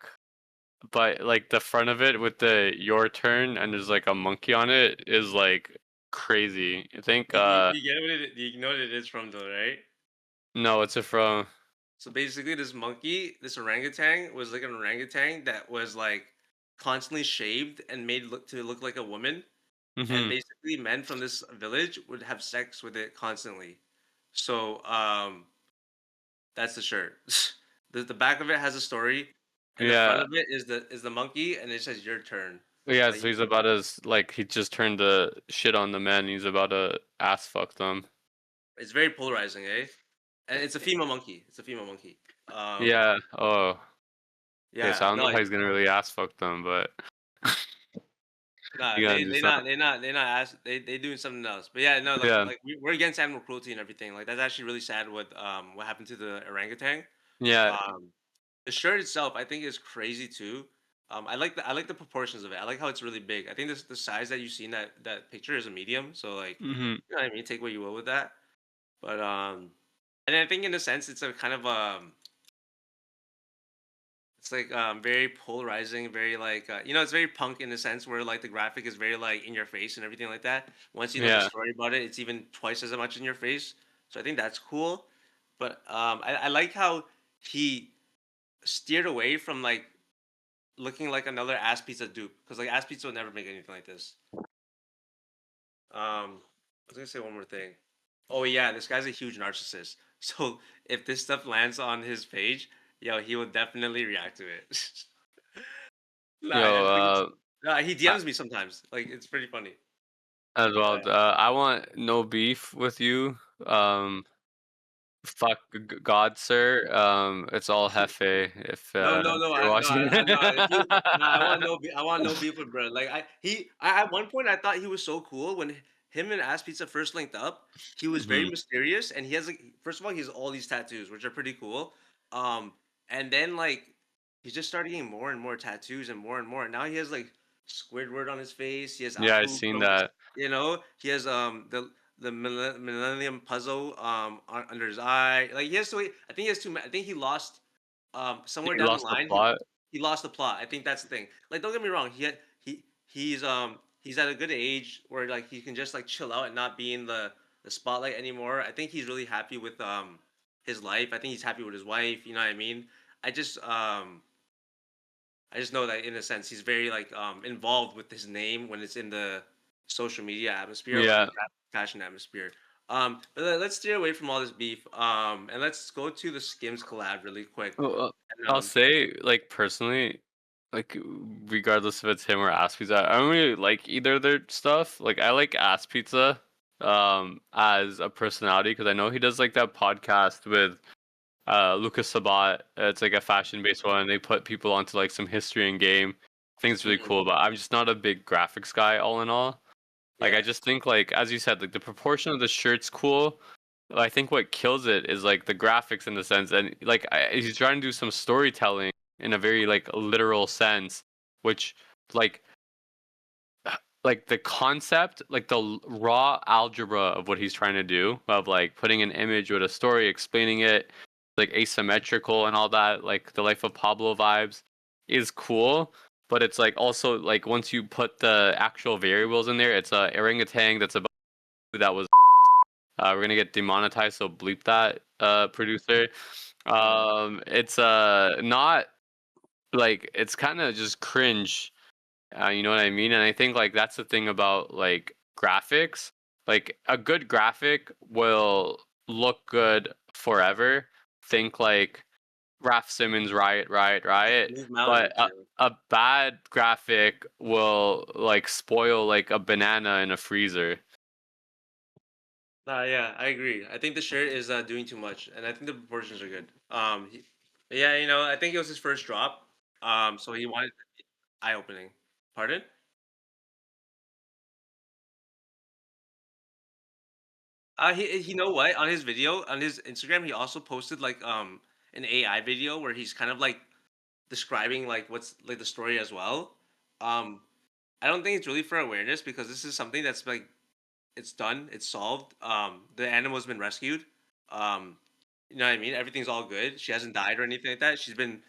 but like the front of it with the your turn and there's like a monkey on it is like crazy. I think You get what it? You know what it is from though, right? no, it's a from. So basically, this monkey, this orangutan, was like an orangutan that was like constantly shaved and made look like a woman. And Hmm. basically, men from this village would have sex with it constantly. So that's the shirt. The back of it has a story, and the front Yeah, of it is the monkey, and it says your turn. yeah. Like So he's about to like he just turned the shit on the men. He's about to ass fuck them. it's very polarizing, eh? And it's a female monkey. It's a female monkey. Um, Yeah. Oh. Okay. So I yeah, don't no, know how like he's gonna really ass fuck them, but nah, you gotta they do they something. not they not they not ask they doing something else. But yeah, no, Yeah. we're against animal cruelty and everything. Like that's actually really sad what happened to the orangutan. Yeah. Um, the shirt itself, I think, is crazy too. I like the proportions of it. I like how it's really big. I think this the size that you see in that picture is a medium. So like, Hmm. you know what I mean. Take what you will with that. But and I think in a sense, it's a kind of it's like very polarizing, very like it's very punk in a sense where like the graphic is very like in your face and everything like that. Once you know the Yeah. story about it, it's even twice as much in your face. So I think that's cool. But I like how he steered away from like looking like another ass pizza dupe because like ass pizza would never make anything like this. I was gonna say one more thing. Oh yeah, this guy's a huge narcissist. So if this stuff lands on his page, yo, he will definitely react to it. Nah, Yo. nah, he I- DMs me sometimes. Like it's pretty funny. as well. Uh, I want no beef with you. Um. Fuck God, sir. It's all Hefe if No, no, no. you're watching. No. If you, no, I want no beef with bro. Like at one point I thought he was so cool when him and Ass Pizza first linked up. He was very Hmm. mysterious, and he has like first of all he has all these tattoos, which are pretty cool. Um, and then like he just started getting more and more tattoos and more and more. Now he has like Squidward on his face. He has Yeah, I Apu seen from, that. he has the Millennium Puzzle under his eye. Like he has to. I think he has two. I think he lost somewhere He down the lost the line plot. he lost the plot. I think that's the thing. Like don't get me wrong, he's at a good age where like he can just like chill out and not be in the spotlight anymore. I think he's really happy with his life. I think he's happy with his wife, you know what I mean? I just um I just know that in a sense he's very like involved with his name when it's in the social media atmosphere or in Yeah. the fashion atmosphere. But let's steer away from all this beef. And let's go to the Skims collab really quick. And I'll say, like personally, like regardless if it's him or Ass Pizza, I don't really like either of their stuff. Like I like Ass Pizza, as a personality because I know he does like that podcast with Lucas Sabat. It's like a fashion based one. They put people onto like some history and game. I think it's really Mhm. cool, but I'm just not a big graphics guy. All in all. Like I Yeah. just think like as you said, like the proportion of the shirt's cool. I think what kills it is like the graphics in the sense, and like he's trying to do some storytelling in a very like literal sense, which like like the concept, like the raw algebra of what he's trying to do, of like putting an image with a story, explaining it, like asymmetrical and all that, like the Life of Pablo vibes, is cool. But it's like also like once you put the actual variables in there, it's a orangutan that's about that was we're gonna get demonetized, so bleep that, producer. It's not like it's kind of just cringe. You know what I mean? And I think like that's the thing about like graphics. Like a good graphic will look good forever. Think like Raph Simmons, Riot, Riot, Riot. Move But mountains. Yeah. a bad graphic will like spoil like a banana in a freezer. Yeah, I agree. I think the shirt is doing too much, and I think the proportions are good. Yeah, I think it was his first drop. So he wanted eye opening. Pardon? He know what? On his video, on his Instagram, he also posted like an AI video where he's kind of like describing like what's like the story as well. Um, I don't think it's really for awareness because this is something that's like it's done, it's solved. The animal's been rescued. Um, you know what I mean? Everything's all good. She hasn't died or anything like that. She's been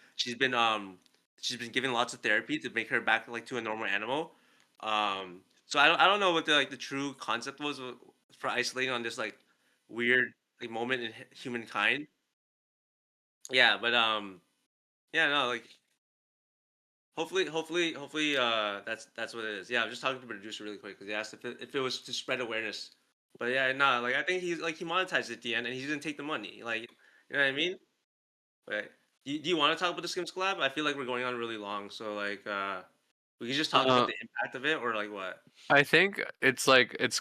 given lots of therapy to make her back like to a normal animal. So I don't know what the like the true concept was for isolating on this like weird like moment in humankind. Yeah, but yeah, no, like hopefully, that's what it is. Yeah, I was just talking to the producer really quick because he asked if it was to spread awareness. But yeah, no, like I think he's like he monetized it at the end and he's gonna take the money. Like, you know what I mean? But do you want to talk about the Skims collab? I feel like we're going on really long, so like we can just talk about Uh, the impact of it or like what? I think it's like it's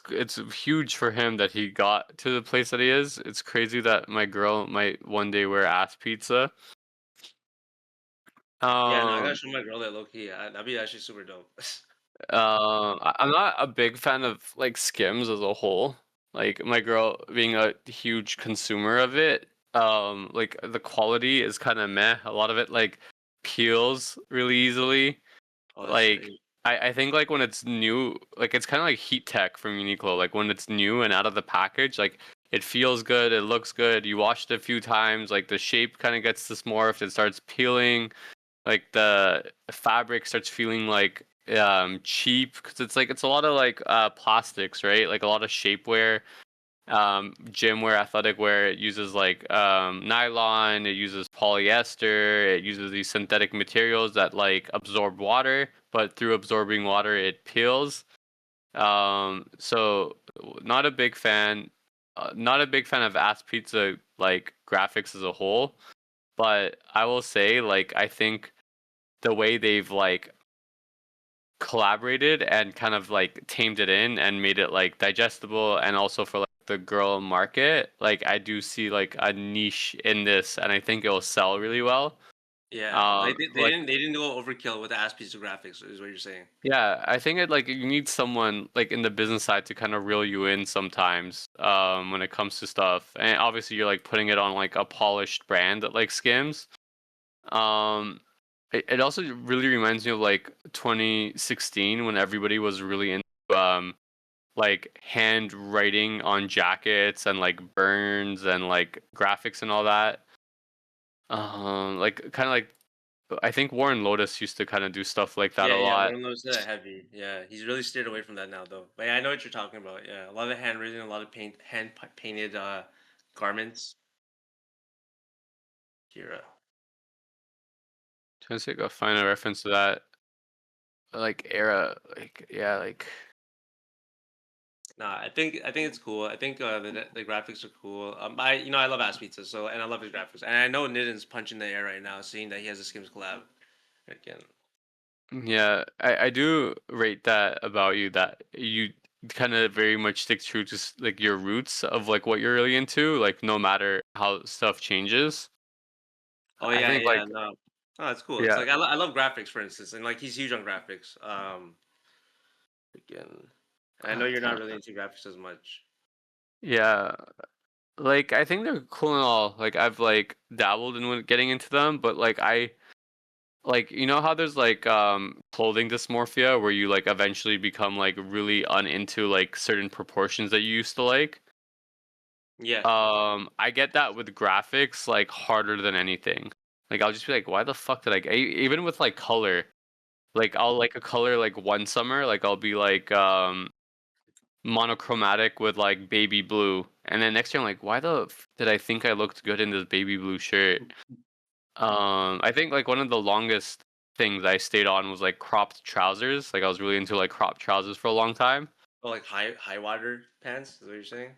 huge for him that he got to the place that he is. It's crazy that my girl might one day wear ass pizza. Yeah, no, I gotta Um, show my girl that low key. That'd be actually super dope. I'm not a big fan of like Skims as a whole. Like my girl being a huge consumer of it, like the quality is kind of meh. A lot of it like peels really easily. Oh, that's Like strange. I think like when it's new, like it's kind of like heat tech from Uniqlo. Like when it's new and out of the package, like it feels good, it looks good. You wash it a few times, like the shape kind of gets dysmorphed, it starts peeling, like the fabric starts feeling like cheap because it's like it's a lot of like plastics, right? Like a lot of shapewear, gym wear, athletic wear. It uses like nylon, it uses polyester, it uses these synthetic materials that like absorb water, but through absorbing water it peels. So not a big fan, not a big fan of Ass Pizza like graphics as a whole, but I will say like I think the way they've like collaborated and kind of like tamed it in and made it like digestible and also for like the girl market, like I do see like a niche in this and I think it'll sell really well. Yeah, like Like they didn't go overkill with the ass piece of graphics, is what you're saying. yeah, I think it like you need someone like in the business side to kind of reel you in sometimes when it comes to stuff. And obviously you're like putting it on like a polished brand that like Skims. Um it also really reminds me of like 2016 when everybody was really into like handwriting on jackets and like burns and like graphics and all that. Like kind of like I think Warren Lotus used to kind of do stuff like that a Yeah, lot. Warren Love's that heavy. Yeah, he's really steered away from that now, though. But yeah, I know what you're talking about. Yeah, a lot of handwritten, a lot of painted garments. Here, Trying to see if I can find a reference to that like era, like yeah, like nah, I think it's cool. I think the graphics are cool. I love Ass Pizza, so and I love his graphics, and I know Nitten's punching the air right now, seeing that he has a Skims collab again. yeah, I do rate that about you that you kind of very much stick true to like your roots of like what you're really into, like no matter how stuff changes. Oh I yeah, think yeah, like no, oh that's cool. It's yeah, like I love graphics, for instance, and like he's huge on graphics. Again, and I know you're not really into graphics as much. yeah, like I think they're cool and all. Like I've like dabbled in getting into them, but like like, you know how there's like clothing dysmorphia where you like eventually become like really uninto like certain proportions that you used to like? Yeah. I get that with graphics like harder than anything. Like I'll just be like, why the fuck did even with like color, like I'll like a color like one summer, like I'll be like monochromatic with like baby blue, and then next year I'm like, why the did I think I looked good in this baby blue shirt? I think like one of the longest things I stayed on was like cropped trousers. Like I was really into like cropped trousers for a long time. Oh, like high water pants. Is what you're saying?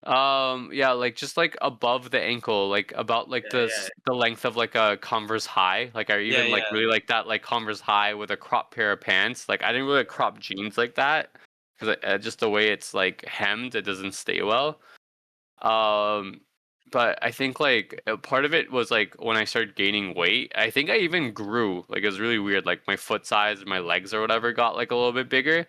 Yeah, like just like above the ankle, like about like Yeah, yeah, the length of like a Converse high. Like I yeah, even like yeah. really like that like Converse high with a crop pair of pants. Like I didn't really like crop jeans like that because just the way it's like hemmed, it doesn't stay well. Um, but I think like part of it was like when I started gaining weight, I think I even grew. Like it was really weird. Like my foot size, my legs or whatever got like a little bit bigger.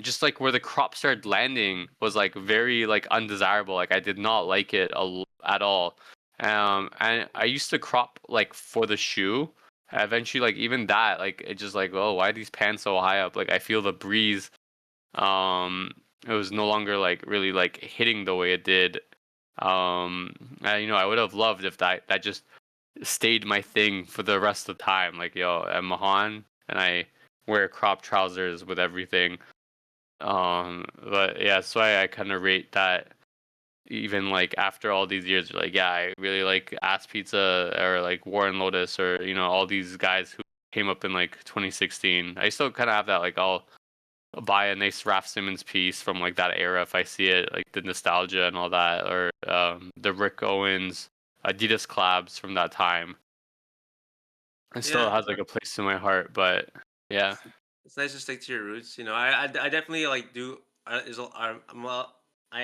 Just like where the crop started landing was like very like undesirable. Like I did not like it at all. And I used to crop like for the shoe. Eventually, like even that, like it just like, oh, why are these pants so high up? Like I feel the breeze. um it was no longer like really like hitting the way it did. You know, I would have loved if that just stayed my thing for the rest of the time. Like, yo, I'm Mahan and I wear crop trousers with everything. But yeah, that's why I kind of rate that. Even like after all these years, like yeah, I really like AssPizza or like Warren Lotus or you know all these guys who came up in like 2016. I still kind of have that like I'll buy a nice Raph Simmons piece from like that era if I see it, like the nostalgia and all that, or the Rick Owens Adidas collabs from that time. It still Yeah, has like a place in my heart, but yeah. it's nice to stick to your roots. You know, I definitely like do. I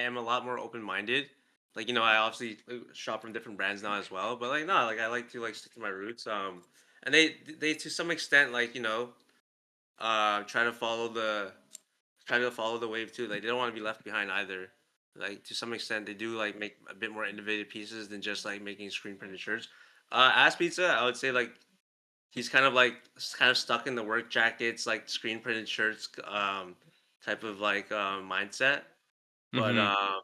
am a lot more open minded. Like you know, I obviously shop from different brands now as well. But like no, like I like to like stick to my roots. And they to some extent like you know, try to follow the wave too. Like they don't want to be left behind either. Like to some extent, they do like make a bit more innovative pieces than just like making screen printed shirts. As Pizza, I would say like he's kind of stuck in the work jackets, like screen printed shirts, type of like mindset. But Mm-hmm.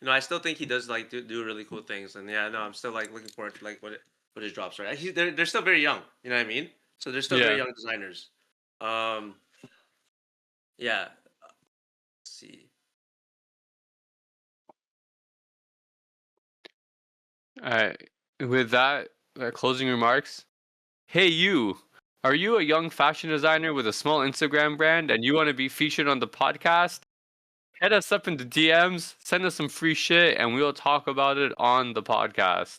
you know, I still think he does like do really cool things. And yeah, no, I'm still like looking forward to like what his drops are. They're still very young. You know what I mean? So they're still very Yeah. young designers. Um, yeah. Let's see. All right. With that, closing remarks. Hey, you. Are you a young fashion designer with a small Instagram brand and you want to be featured on the podcast? Hit us up in the DMs, send us some free shit, and we'll talk about it on the podcast.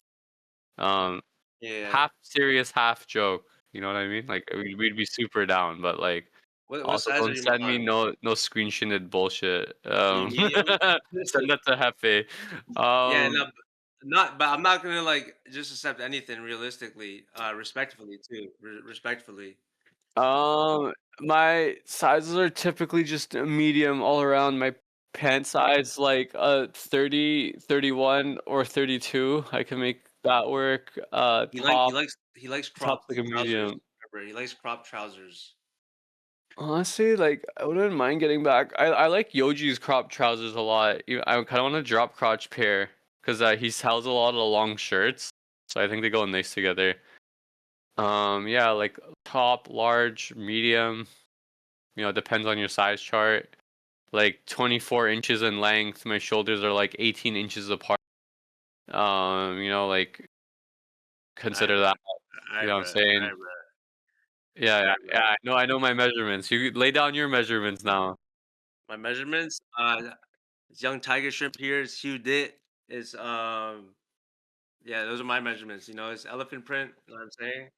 Um, Yeah. Half serious, half joke. You know what I mean? Like we'd be super down, but like What also size are don't you send me on? no screenshotted bullshit. You medium? Send that to Hefe. Yeah, Um, no, not. But I'm not gonna like just accept anything realistically, respectfully too. Respectfully. um, my sizes are typically just a medium all around. My pant size like 30, 31, or 32. I can make that work. He likes Top's cropped like a trousers. medium. Remember, he likes cropped trousers. Honestly, like I wouldn't mind getting back. I like Yoji's crop trousers a lot. I kind of want a drop crotch pair because he sells a lot of long shirts, so I think they go nice together. Yeah, like top, large, medium. You know, depends on your size chart. Like 24 inches in length. My shoulders are like 18 inches apart. You know, like I consider bet. that. I You know what I'm bet. I saying? bet. Yeah, I yeah, bet. yeah. I know my measurements. You lay down your measurements now. My measurements. This young tiger shrimp here is Hugh Dit. Is Yeah, those are my measurements. You know, it's elephant print. You know what I'm saying?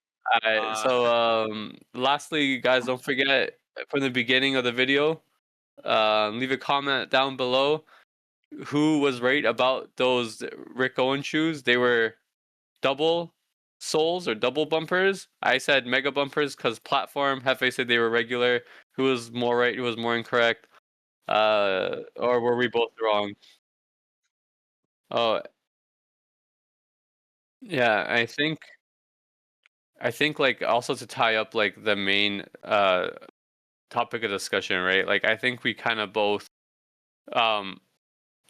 Alright, Uh, so lastly, guys, don't forget from the beginning of the video, leave a comment down below who was right about those Rick Owen shoes. They were double soles or double bumpers. I said mega bumpers because platform. Hefe said they were regular. Who was more right? Who was more incorrect? Or were we both wrong? Oh, yeah, I think I think like also to tie up like the main topic of discussion, right? Like I think we kind of both um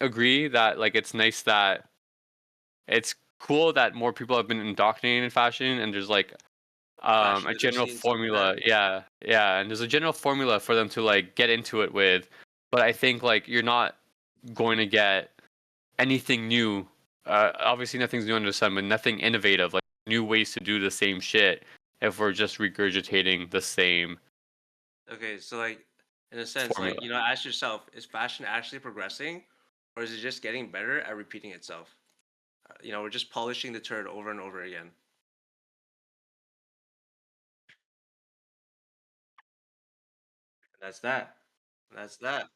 agree that like it's nice that it's cool that more people have been indoctrinated in fashion and there's like Fashion a general literacy and stuff like that. formula. Yeah, and there's a general formula for them to like get into it with. But I think like you're not going to get anything new. Obviously nothing's new under the sun, but nothing innovative, like new ways to do the same shit if we're just regurgitating the same Okay, so like in a sense, like formula. ask yourself: is fashion actually progressing, or is it just getting better at repeating itself? We're just polishing the turd over and over again. That's that. That's that.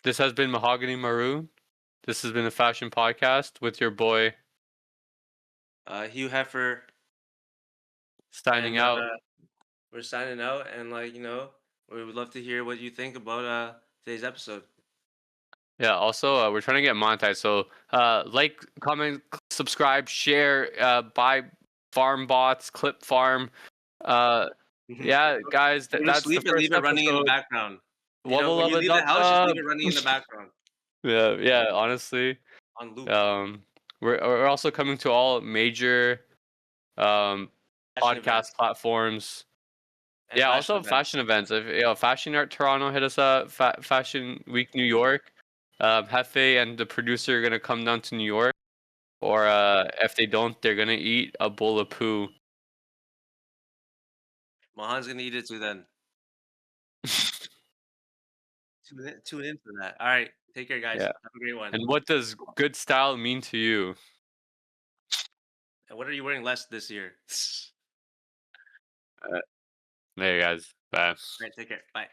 This has been Mahogany Maroon. This has been a fashion podcast with your boy Hugh Heifer, signing and out. we're signing out. And we would love to hear what you think about today's episode. Yeah, also we're trying to get monetized. So like, comment, subscribe, share, buy farm bots, clip farm. Yeah, guys, Go to that's the sleep and first leave it running in the episode. background. Wubba When you lubba leave the dub house, just leave dub. it running in the background Yeah, honestly. on loop. Um we're also coming to all major um Fashion podcast events platforms. and Yeah, fashion also events. fashion events. If Fashion Art Toronto, hit us up. Fashion Week New York. Hefe and the producer are gonna come down to New York, or if they don't, they're gonna eat a bowl of poo. Mahan's gonna eat it too. Then tune in for that. All right, take care, guys. Yeah. Have a great one. And what does good style mean to you? And what are you wearing less this year? There, you guys. Bye. All right, take care. Bye.